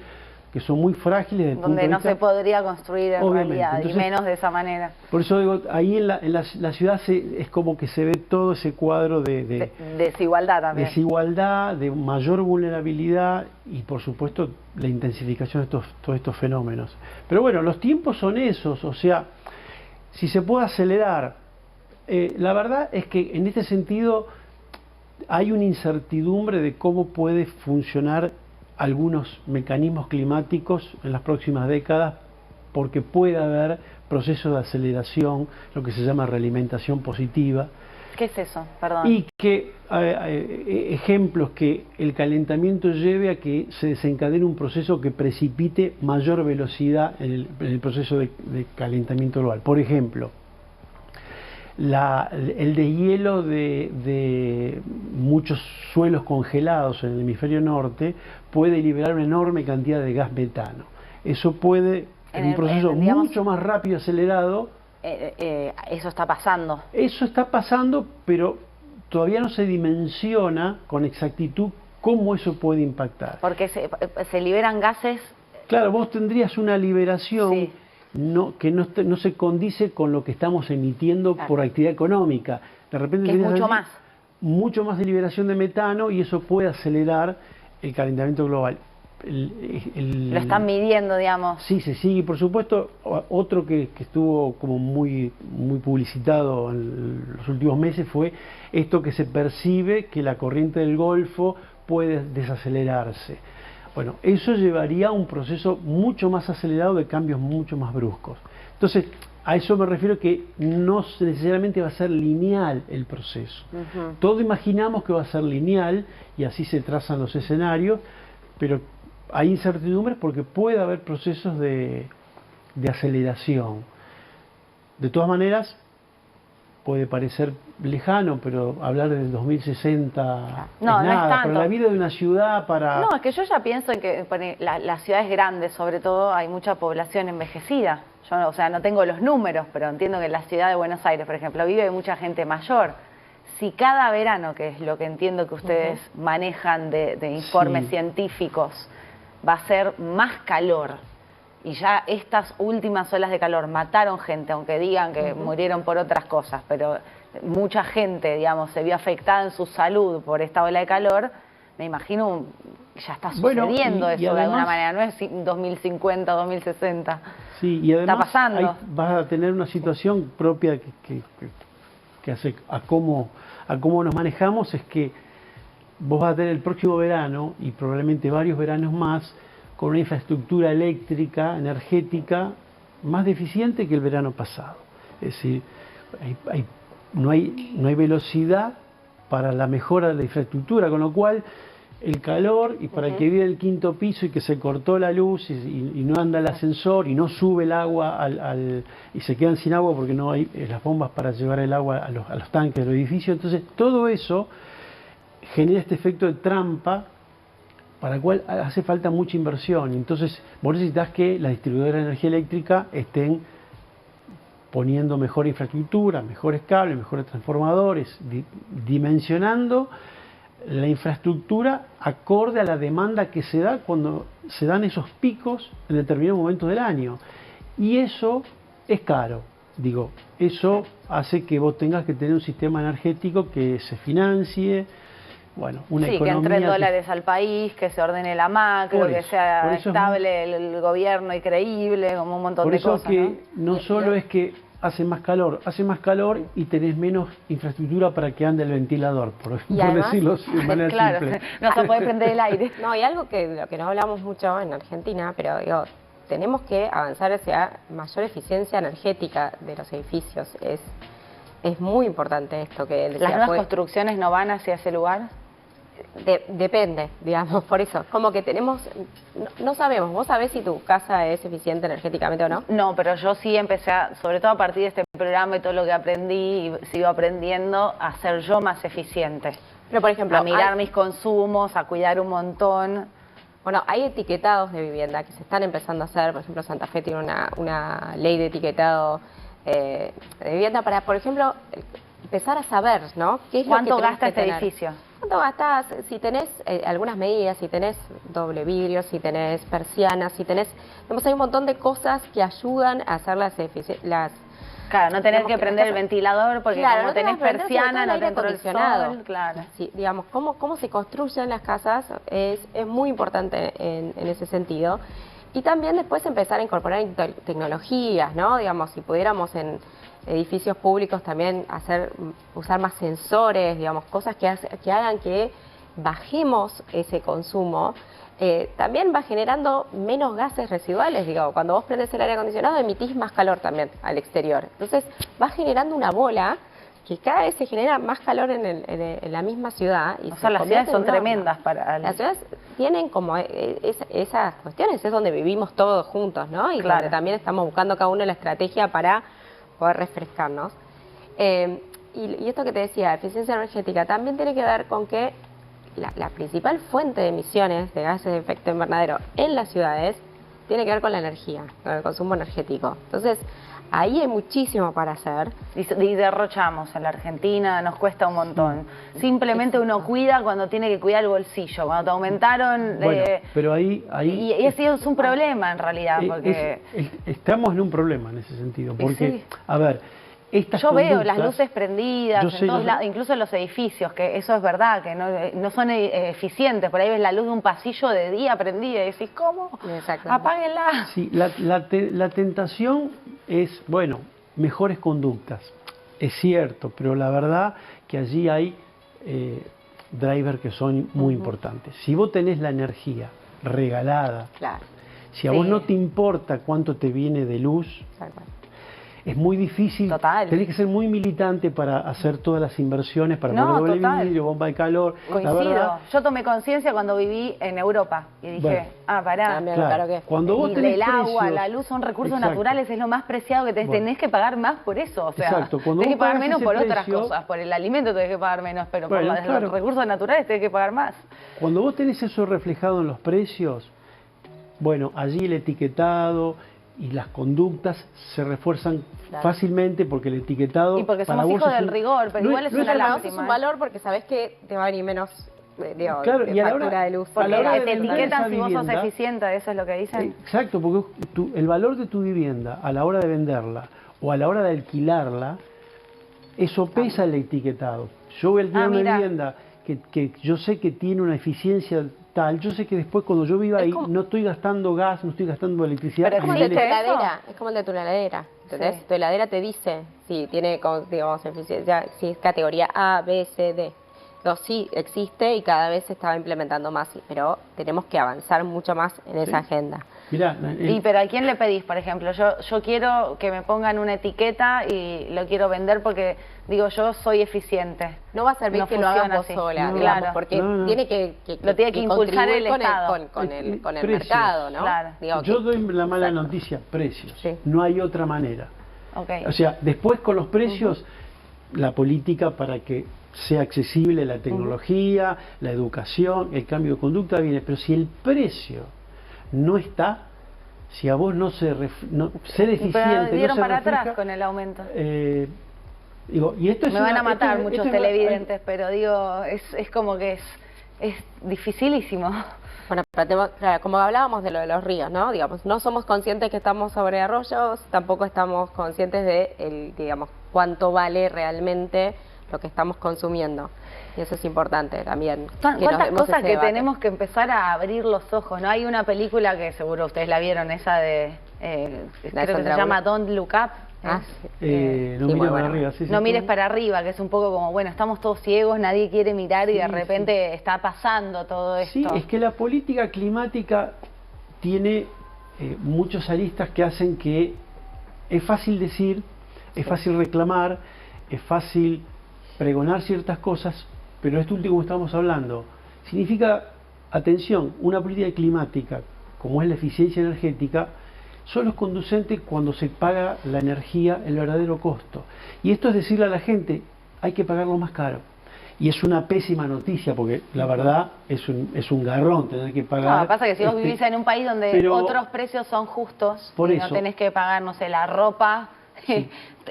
[SPEAKER 6] que son muy frágiles. Desde
[SPEAKER 1] donde
[SPEAKER 6] el punto de
[SPEAKER 1] no
[SPEAKER 6] vista,
[SPEAKER 1] se podría construir en
[SPEAKER 6] obviamente.
[SPEAKER 1] realidad,
[SPEAKER 6] Entonces,
[SPEAKER 1] y menos de esa manera.
[SPEAKER 6] Por eso digo, ahí en la ciudad es como que se ve todo ese cuadro de
[SPEAKER 1] Desigualdad también.
[SPEAKER 6] desigualdad, de mayor vulnerabilidad y por supuesto la intensificación de todos estos fenómenos. Pero bueno, los tiempos son esos, o sea, si se puede acelerar, la verdad es que en este sentido hay una incertidumbre de cómo puede funcionar algunos mecanismos climáticos en las próximas décadas, porque puede haber procesos de aceleración, lo que se llama realimentación positiva.
[SPEAKER 1] ¿Qué es eso? Perdón.
[SPEAKER 6] Y que ejemplos que el calentamiento lleve a que se desencadene un proceso que precipite mayor velocidad en el proceso de calentamiento global. Por ejemplo, el deshielo de muchos suelos congelados en el hemisferio norte puede liberar una enorme cantidad de gas metano. Eso puede, en un proceso mucho más rápido y acelerado.
[SPEAKER 1] Eso está pasando.
[SPEAKER 6] Eso está pasando, pero todavía no se dimensiona con exactitud cómo eso puede impactar.
[SPEAKER 1] Porque se liberan gases.
[SPEAKER 6] Claro, vos tendrías una liberación, sí, que no se condice con lo que estamos emitiendo, claro, por actividad económica. De repente
[SPEAKER 1] que es mucho más
[SPEAKER 6] de liberación de metano, y eso puede acelerar el calentamiento global.
[SPEAKER 1] Lo están midiendo, digamos.
[SPEAKER 6] Sí, se sigue. Por supuesto, otro que estuvo como muy publicitado en los últimos meses fue esto, que se percibe que la corriente del Golfo puede desacelerarse. Bueno, eso llevaría a un proceso mucho más acelerado de cambios mucho más bruscos. Entonces, a eso me refiero, que no necesariamente va a ser lineal el proceso. Todos imaginamos que va a ser lineal y así se trazan los escenarios, pero hay incertidumbres porque puede haber procesos de aceleración. De todas maneras, puede parecer lejano, pero hablar del 2060
[SPEAKER 1] no
[SPEAKER 6] es nada.
[SPEAKER 1] Es tanto.
[SPEAKER 6] Para la vida de una ciudad, para...
[SPEAKER 1] No, es que yo ya pienso en que las ciudades grandes, sobre todo, hay mucha población envejecida. Yo, o sea, no tengo los números, pero entiendo que en la ciudad de Buenos Aires, por ejemplo, vive mucha gente mayor. Si cada verano, que es lo que entiendo que ustedes manejan de informes científicos, va a ser más calor, y ya estas últimas olas de calor mataron gente, aunque digan que murieron por otras cosas, pero mucha gente, digamos, se vio afectada en su salud por esta ola de calor, me imagino ya está sucediendo eso, además, de alguna manera, no es 2050, 2060.
[SPEAKER 6] Sí, y además
[SPEAKER 1] está pasando.
[SPEAKER 6] Vas a tener una situación propia que hace a cómo nos manejamos, es que vos vas a tener el próximo verano, y probablemente varios veranos más, con una infraestructura eléctrica, energética, más deficiente que el verano pasado. Es decir, no hay velocidad para la mejora de la infraestructura, con lo cual el calor, y para el que vive en el quinto piso y que se cortó la luz y no anda el ascensor y no sube el agua y se quedan sin agua porque no hay las bombas para llevar el agua a los tanques del edificio, entonces todo eso genera este efecto de trampa, para el cual hace falta mucha inversión. Entonces vos necesitas que las distribuidoras de energía eléctrica estén poniendo mejor infraestructura, mejores cables, mejores transformadores, dimensionando la infraestructura acorde a la demanda que se da cuando se dan esos picos en determinados momentos del año. Y eso es caro. Digo, eso hace que vos tengas que tener un sistema energético que se financie, bueno, una economía
[SPEAKER 1] que entre dólares al país, que se ordene la macro, que sea estable el gobierno y creíble, como un montón de cosas.
[SPEAKER 6] Por eso que no solo es que hace más calor y tenés menos infraestructura para que ande el ventilador, por decirlo de manera simple.
[SPEAKER 1] No se puede prender el aire.
[SPEAKER 8] No, y algo lo que no hablamos mucho en Argentina, pero digo, tenemos que avanzar hacia mayor eficiencia energética de los edificios. Es muy importante esto. ¿Las
[SPEAKER 1] nuevas construcciones no van hacia ese lugar?
[SPEAKER 8] Depende, digamos, por eso. Como que no sabemos. ¿Vos sabés si tu casa es eficiente energéticamente o no?
[SPEAKER 1] No, pero yo sí empecé, sobre todo a partir de este programa y todo lo que aprendí y sigo aprendiendo, a ser yo más eficiente.
[SPEAKER 8] Pero, por ejemplo,
[SPEAKER 1] a mirar mis consumos, a cuidar un montón.
[SPEAKER 8] Bueno, hay etiquetados de vivienda que se están empezando a hacer. Por ejemplo, Santa Fe tiene una ley de etiquetado de vivienda para, por ejemplo, empezar a saber, ¿no? ¿Qué es
[SPEAKER 1] ¿Cuánto
[SPEAKER 8] lo que tenemos
[SPEAKER 1] gasta
[SPEAKER 8] que
[SPEAKER 1] este
[SPEAKER 8] tener?
[SPEAKER 1] edificio?
[SPEAKER 8] ¿Cuánto gastas? Si tenés algunas medidas, si tenés doble vidrio, si tenés persianas, si tenés... Digamos, hay un montón de cosas que ayudan a hacer las
[SPEAKER 1] Claro, no tener
[SPEAKER 8] digamos
[SPEAKER 1] que prender el ventilador porque
[SPEAKER 8] claro,
[SPEAKER 1] como
[SPEAKER 8] no
[SPEAKER 1] tenés
[SPEAKER 8] tenés que prender,
[SPEAKER 1] persiana,
[SPEAKER 8] sobre
[SPEAKER 1] no
[SPEAKER 8] todo
[SPEAKER 1] te
[SPEAKER 8] el
[SPEAKER 1] entra
[SPEAKER 8] aire
[SPEAKER 1] el
[SPEAKER 8] acondicionado.
[SPEAKER 1] sol, claro.
[SPEAKER 8] Sí, digamos, cómo se construyen las casas es muy importante en ese sentido. Y también después empezar a incorporar tecnologías, ¿no? Digamos, si pudiéramos en edificios públicos también usar más sensores, digamos, cosas que hagan que bajemos ese consumo. También va generando menos gases residuales, digo, cuando vos prendes el aire acondicionado emitís más calor también al exterior. Entonces va generando una bola que cada vez se genera más calor en la misma ciudad. Y
[SPEAKER 1] O sea, las ciudades son tremendas para...
[SPEAKER 8] Las ciudades tienen como esas cuestiones, es donde vivimos todos juntos, ¿no? Y
[SPEAKER 1] Claro.
[SPEAKER 8] donde también estamos buscando cada uno la estrategia para poder refrescarnos. Y esto que te decía, eficiencia energética, también tiene que ver con que la principal fuente de emisiones de gases de efecto invernadero en las ciudades tiene que ver con la energía, con el consumo energético. Entonces, ahí hay muchísimo para hacer.
[SPEAKER 1] Y derrochamos en la Argentina, nos cuesta un montón. Simplemente uno cuida cuando tiene que cuidar el bolsillo. Cuando te aumentaron...
[SPEAKER 6] Bueno, pero ahí
[SPEAKER 1] y ese es un problema en realidad, porque...
[SPEAKER 6] estamos en un problema en ese sentido, porque,
[SPEAKER 1] sí.
[SPEAKER 6] A ver, estas
[SPEAKER 1] Yo veo
[SPEAKER 6] conductas-
[SPEAKER 1] las luces prendidas
[SPEAKER 6] Yo
[SPEAKER 1] en
[SPEAKER 6] sé,
[SPEAKER 1] todos
[SPEAKER 6] yo-
[SPEAKER 1] lados, incluso en los edificios, que eso es verdad, que no son eficientes. Por ahí ves la luz de un pasillo de día prendida y decís, ¿cómo?
[SPEAKER 8] Exacto.
[SPEAKER 1] Apáguenla.
[SPEAKER 6] Sí, la tentación es, bueno, mejores conductas, es cierto, pero la verdad que allí hay drivers que son muy importantes. Si vos tenés la energía regalada,
[SPEAKER 8] Claro,
[SPEAKER 6] si a
[SPEAKER 1] Sí.
[SPEAKER 6] vos no te importa cuánto te viene de luz,
[SPEAKER 8] tal cual.
[SPEAKER 6] es muy difícil.
[SPEAKER 1] Total.
[SPEAKER 6] Tenés que ser muy militante para hacer todas las inversiones, para
[SPEAKER 1] No,
[SPEAKER 6] poner doble
[SPEAKER 1] total.
[SPEAKER 6] vidrio, bomba de calor. La
[SPEAKER 1] Coincido.
[SPEAKER 6] verdad,
[SPEAKER 1] Yo tomé conciencia cuando viví en Europa y dije,
[SPEAKER 6] Bueno.
[SPEAKER 1] pará.
[SPEAKER 8] También,
[SPEAKER 6] claro,
[SPEAKER 8] que
[SPEAKER 6] cuando vos
[SPEAKER 1] Y
[SPEAKER 6] tenés
[SPEAKER 1] el agua,
[SPEAKER 6] precios-
[SPEAKER 1] la luz son recursos
[SPEAKER 6] Exacto.
[SPEAKER 1] naturales, es lo más preciado que tenés,
[SPEAKER 6] Bueno.
[SPEAKER 1] tenés que pagar más por eso, o sea,
[SPEAKER 6] Exacto, cuando
[SPEAKER 1] tenés que
[SPEAKER 6] vos
[SPEAKER 1] pagar
[SPEAKER 6] pagás
[SPEAKER 1] menos
[SPEAKER 6] ese
[SPEAKER 1] por otras
[SPEAKER 6] precio-
[SPEAKER 1] cosas, por el alimento tenés que pagar menos, pero
[SPEAKER 6] Bueno,
[SPEAKER 1] por
[SPEAKER 6] claro.
[SPEAKER 1] los recursos naturales tenés que pagar más.
[SPEAKER 6] Cuando vos tenés eso reflejado en los precios, bueno, allí el etiquetado y las conductas se refuerzan
[SPEAKER 8] Claro.
[SPEAKER 6] fácilmente porque el etiquetado...
[SPEAKER 1] Y porque
[SPEAKER 6] para
[SPEAKER 1] somos
[SPEAKER 6] vos
[SPEAKER 1] hijos
[SPEAKER 6] es
[SPEAKER 1] del
[SPEAKER 6] un-
[SPEAKER 1] rigor, pero
[SPEAKER 6] no
[SPEAKER 1] igual es
[SPEAKER 6] no
[SPEAKER 1] una
[SPEAKER 6] algo-
[SPEAKER 1] lástima.
[SPEAKER 8] Es un valor porque sabés que te va a venir menos
[SPEAKER 6] Claro, y a la
[SPEAKER 8] factura
[SPEAKER 6] hora-
[SPEAKER 8] de luz.
[SPEAKER 6] a
[SPEAKER 1] Porque
[SPEAKER 6] la hora de
[SPEAKER 1] te
[SPEAKER 6] vender
[SPEAKER 1] etiquetan
[SPEAKER 6] esa
[SPEAKER 1] si vos sos
[SPEAKER 6] vivienda-
[SPEAKER 1] eficiente, eso es lo que dicen.
[SPEAKER 6] Exacto, porque el valor de tu vivienda a la hora de venderla o a la hora de alquilarla, eso pesa el etiquetado. Yo voy a alquilar una
[SPEAKER 1] mira.
[SPEAKER 6] vivienda que yo sé que tiene una eficiencia tal, yo sé que después cuando yo viva
[SPEAKER 8] Es
[SPEAKER 6] ahí
[SPEAKER 8] como-
[SPEAKER 6] no estoy gastando gas, no estoy gastando electricidad.
[SPEAKER 1] Pero
[SPEAKER 8] Es como
[SPEAKER 6] a
[SPEAKER 8] el de tu
[SPEAKER 6] niveles-
[SPEAKER 1] ¿Existe eso?
[SPEAKER 8] heladera, es como el de tu heladera, ¿entendés?
[SPEAKER 1] Sí.
[SPEAKER 8] Tu heladera te dice si tiene, digamos, eficiencia, si es categoría A, B, C, D. No, sí, existe y cada vez se estaba implementando más, pero tenemos que avanzar mucho más en esa agenda.
[SPEAKER 6] Mirá,
[SPEAKER 1] Y pero ¿a quién le pedís, por ejemplo? Yo quiero que me pongan una etiqueta y lo quiero vender porque digo yo soy eficiente.
[SPEAKER 8] No va a servir
[SPEAKER 1] No
[SPEAKER 8] que lo hagas
[SPEAKER 1] funciona
[SPEAKER 8] vos
[SPEAKER 1] así.
[SPEAKER 8] sola,
[SPEAKER 1] No,
[SPEAKER 8] digamos,
[SPEAKER 1] claro.
[SPEAKER 8] porque
[SPEAKER 6] No.
[SPEAKER 8] tiene que
[SPEAKER 1] Lo tiene que impulsar
[SPEAKER 8] contribuir
[SPEAKER 1] el
[SPEAKER 8] con
[SPEAKER 1] Estado.
[SPEAKER 8] con el
[SPEAKER 6] Precios.
[SPEAKER 8] mercado, ¿no?
[SPEAKER 1] Claro.
[SPEAKER 8] Digo,
[SPEAKER 6] yo
[SPEAKER 8] que-
[SPEAKER 6] doy la mala
[SPEAKER 8] Exacto.
[SPEAKER 6] noticia, precios.
[SPEAKER 8] Sí.
[SPEAKER 6] No hay otra manera.
[SPEAKER 1] Okay.
[SPEAKER 6] O sea, después con los precios, la política para que sea accesible la tecnología, la educación, el cambio de conducta viene, pero si el precio no está, si a vos no ser eficiente,
[SPEAKER 1] Pero dieron
[SPEAKER 6] no se
[SPEAKER 1] para
[SPEAKER 6] refleja,
[SPEAKER 1] atrás con el aumento.
[SPEAKER 6] digo, y esto es
[SPEAKER 1] Me van
[SPEAKER 6] una-
[SPEAKER 1] a matar
[SPEAKER 6] esto es-
[SPEAKER 1] muchos
[SPEAKER 6] esto es una-
[SPEAKER 1] televidentes, pero digo, es como que es dificilísimo.
[SPEAKER 8] Bueno, pero claro, como hablábamos de lo de los ríos, ¿no? Digamos, no somos conscientes que estamos sobre arroyos, tampoco estamos conscientes de digamos, cuánto vale realmente lo que estamos consumiendo. Y eso es importante también. que nos
[SPEAKER 1] ¿Cuántas
[SPEAKER 8] demos
[SPEAKER 1] cosas
[SPEAKER 8] ese
[SPEAKER 1] que
[SPEAKER 8] debate.
[SPEAKER 1] tenemos que empezar a abrir los ojos? ¿No? Hay una película que seguro ustedes la vieron, esa de, creo que se
[SPEAKER 8] Sandra
[SPEAKER 1] llama
[SPEAKER 8] Bullock.
[SPEAKER 1] Don't Look Up.
[SPEAKER 8] Ah,
[SPEAKER 1] es,
[SPEAKER 6] no
[SPEAKER 8] sí,
[SPEAKER 6] mires
[SPEAKER 8] muy
[SPEAKER 6] para
[SPEAKER 8] buena.
[SPEAKER 6] arriba, sí, sí,
[SPEAKER 1] no
[SPEAKER 6] sí.
[SPEAKER 1] mires para arriba, que es un poco como, bueno, estamos todos ciegos, nadie quiere mirar y de
[SPEAKER 6] Sí,
[SPEAKER 1] repente está pasando todo esto.
[SPEAKER 6] Sí, es que la política climática tiene muchos aristas que hacen que es fácil decir, es fácil reclamar, es fácil pregonar ciertas cosas, pero esto último que estamos hablando significa, atención, una política climática como es la eficiencia energética solo es conducente cuando se paga la energía el verdadero costo. Y esto es decirle a la gente, hay que pagarlo más caro. Y es una pésima noticia, porque la verdad es un garrón tener que pagar.
[SPEAKER 1] No, pasa que si vos vivís en un país donde
[SPEAKER 6] pero-
[SPEAKER 1] otros precios son justos
[SPEAKER 6] Por
[SPEAKER 1] y
[SPEAKER 6] eso.
[SPEAKER 1] no tenés que pagar, no sé, la ropa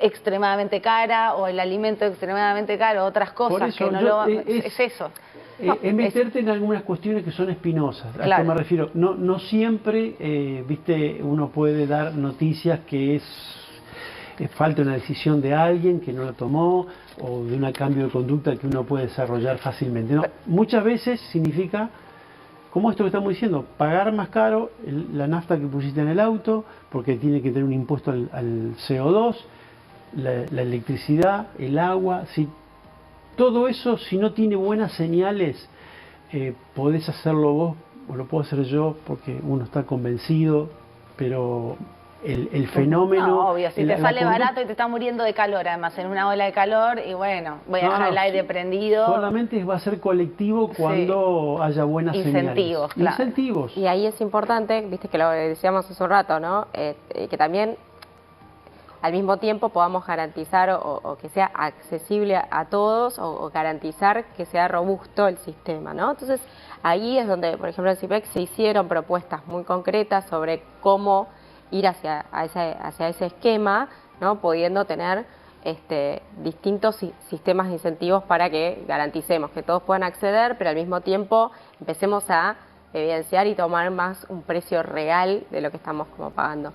[SPEAKER 1] extremadamente cara, o el alimento extremadamente caro, otras cosas
[SPEAKER 6] eso,
[SPEAKER 1] que no lo... Es eso.
[SPEAKER 6] Es meterte en algunas cuestiones que son espinosas. ¿A
[SPEAKER 1] Claro.
[SPEAKER 6] qué me refiero? No siempre, viste, uno puede dar noticias que falta una decisión de alguien que no la tomó, o de un cambio de conducta que uno puede desarrollar fácilmente. No, muchas veces significa, como esto que estamos diciendo, pagar más caro la nafta que pusiste en el auto, porque tiene que tener un impuesto al CO2, la electricidad, el agua. Si todo eso, si no tiene buenas señales, podés hacerlo vos o lo puedo hacer yo, porque uno está convencido, pero el fenómeno...
[SPEAKER 1] No, obvio, si te sale barato y te está muriendo de calor, además, en una ola de calor, y bueno, voy a dejar el aire prendido.
[SPEAKER 6] Solamente va a ser colectivo cuando haya buenas
[SPEAKER 1] incentivos,
[SPEAKER 6] señales.
[SPEAKER 1] claro.
[SPEAKER 6] Incentivos.
[SPEAKER 8] Y ahí es importante, viste que lo decíamos hace un rato, ¿no? Que también al mismo tiempo podamos garantizar o que sea accesible a todos, o garantizar que sea robusto el sistema, ¿no? Entonces ahí es donde, por ejemplo, en CIPEC se hicieron propuestas muy concretas sobre cómo ir hacia ese esquema, ¿no? Pudiendo tener distintos sistemas de incentivos para que garanticemos que todos puedan acceder, pero al mismo tiempo empecemos a evidenciar y tomar más un precio real de lo que estamos como pagando.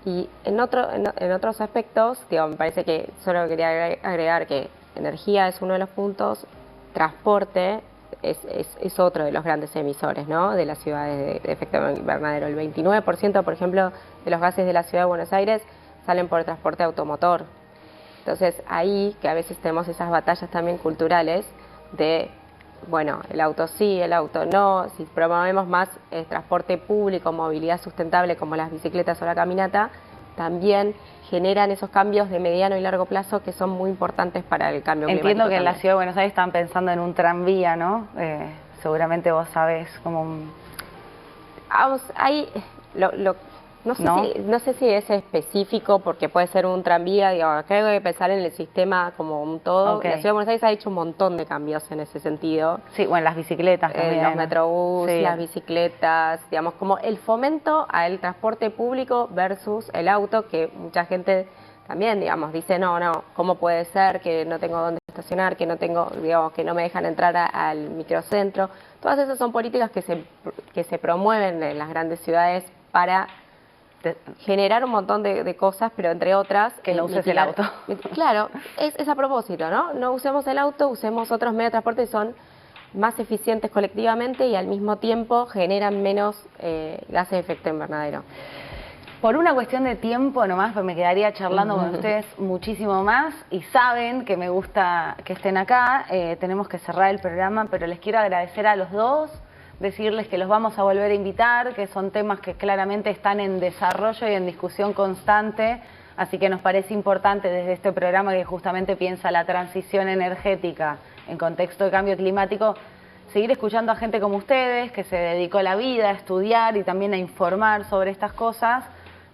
[SPEAKER 8] Y en otros aspectos, digo, me parece que solo quería agregar que energía es uno de los puntos, transporte es otro de los grandes emisores, ¿no? De las ciudades de efecto invernadero. El 29%, por ejemplo, de los gases de la ciudad de Buenos Aires salen por el transporte automotor. Entonces ahí, que a veces tenemos esas batallas también culturales de, bueno, el auto sí, el auto no, si promovemos más transporte público, movilidad sustentable como las bicicletas o la caminata, también generan esos cambios de mediano y largo plazo que son muy importantes para el cambio climático.
[SPEAKER 1] Entiendo que en la
[SPEAKER 8] también.
[SPEAKER 1] Ciudad de Buenos Aires están pensando en un tranvía, ¿no? Seguramente vos sabés como un...
[SPEAKER 8] Ahí, no sé si es específico porque puede ser un tranvía, digo, creo que pensar en el sistema como un todo.
[SPEAKER 1] Okay.
[SPEAKER 8] La Ciudad de Buenos Aires ha hecho un montón de cambios en ese sentido.
[SPEAKER 1] Sí, bueno, las bicicletas también.
[SPEAKER 8] Los metrobús,
[SPEAKER 1] sí.
[SPEAKER 8] Las bicicletas, digamos, como el fomento al transporte público versus el auto, que mucha gente también, digamos, dice, no, ¿cómo puede ser que no tengo dónde estacionar, que no tengo, digamos, que no me dejan entrar al microcentro? Todas esas son políticas que se promueven en las grandes ciudades para generar un montón de cosas, pero entre otras...
[SPEAKER 1] Que no uses el auto.
[SPEAKER 8] Claro, es a propósito, ¿no? No usemos el auto, usemos otros medios de transporte que son más eficientes colectivamente y al mismo tiempo generan menos gases de efecto invernadero.
[SPEAKER 1] Por una cuestión de tiempo nomás, pues me quedaría charlando con ustedes muchísimo más, y saben que me gusta que estén acá. Tenemos que cerrar el programa, pero les quiero agradecer a los dos, decirles que los vamos a volver a invitar, que son temas que claramente están en desarrollo y en discusión constante, así que nos parece importante desde este programa que justamente piensa la transición energética en contexto de cambio climático, seguir escuchando a gente como ustedes, que se dedicó la vida a estudiar y también a informar sobre estas cosas,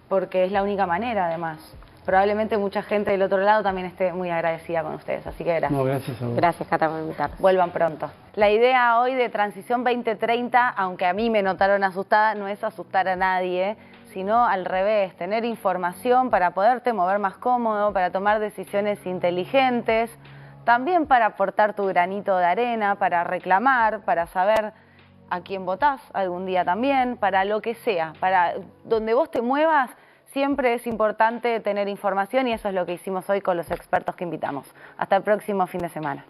[SPEAKER 1] porque es la única manera, además. Probablemente mucha gente del otro lado también esté muy agradecida con ustedes, así que gracias.
[SPEAKER 6] No, gracias a vos.
[SPEAKER 8] Gracias, Cata, por invitarnos.
[SPEAKER 1] Vuelvan pronto. La idea hoy de Transición 2030, aunque a mí me notaron asustada, no es asustar a nadie, sino al revés, tener información para poderte mover más cómodo, para tomar decisiones inteligentes, también para aportar tu granito de arena, para reclamar, para saber a quién votás algún día también, para lo que sea, para donde vos te muevas. Siempre es importante tener información y eso es lo que hicimos hoy con los expertos que invitamos. Hasta el próximo fin de semana.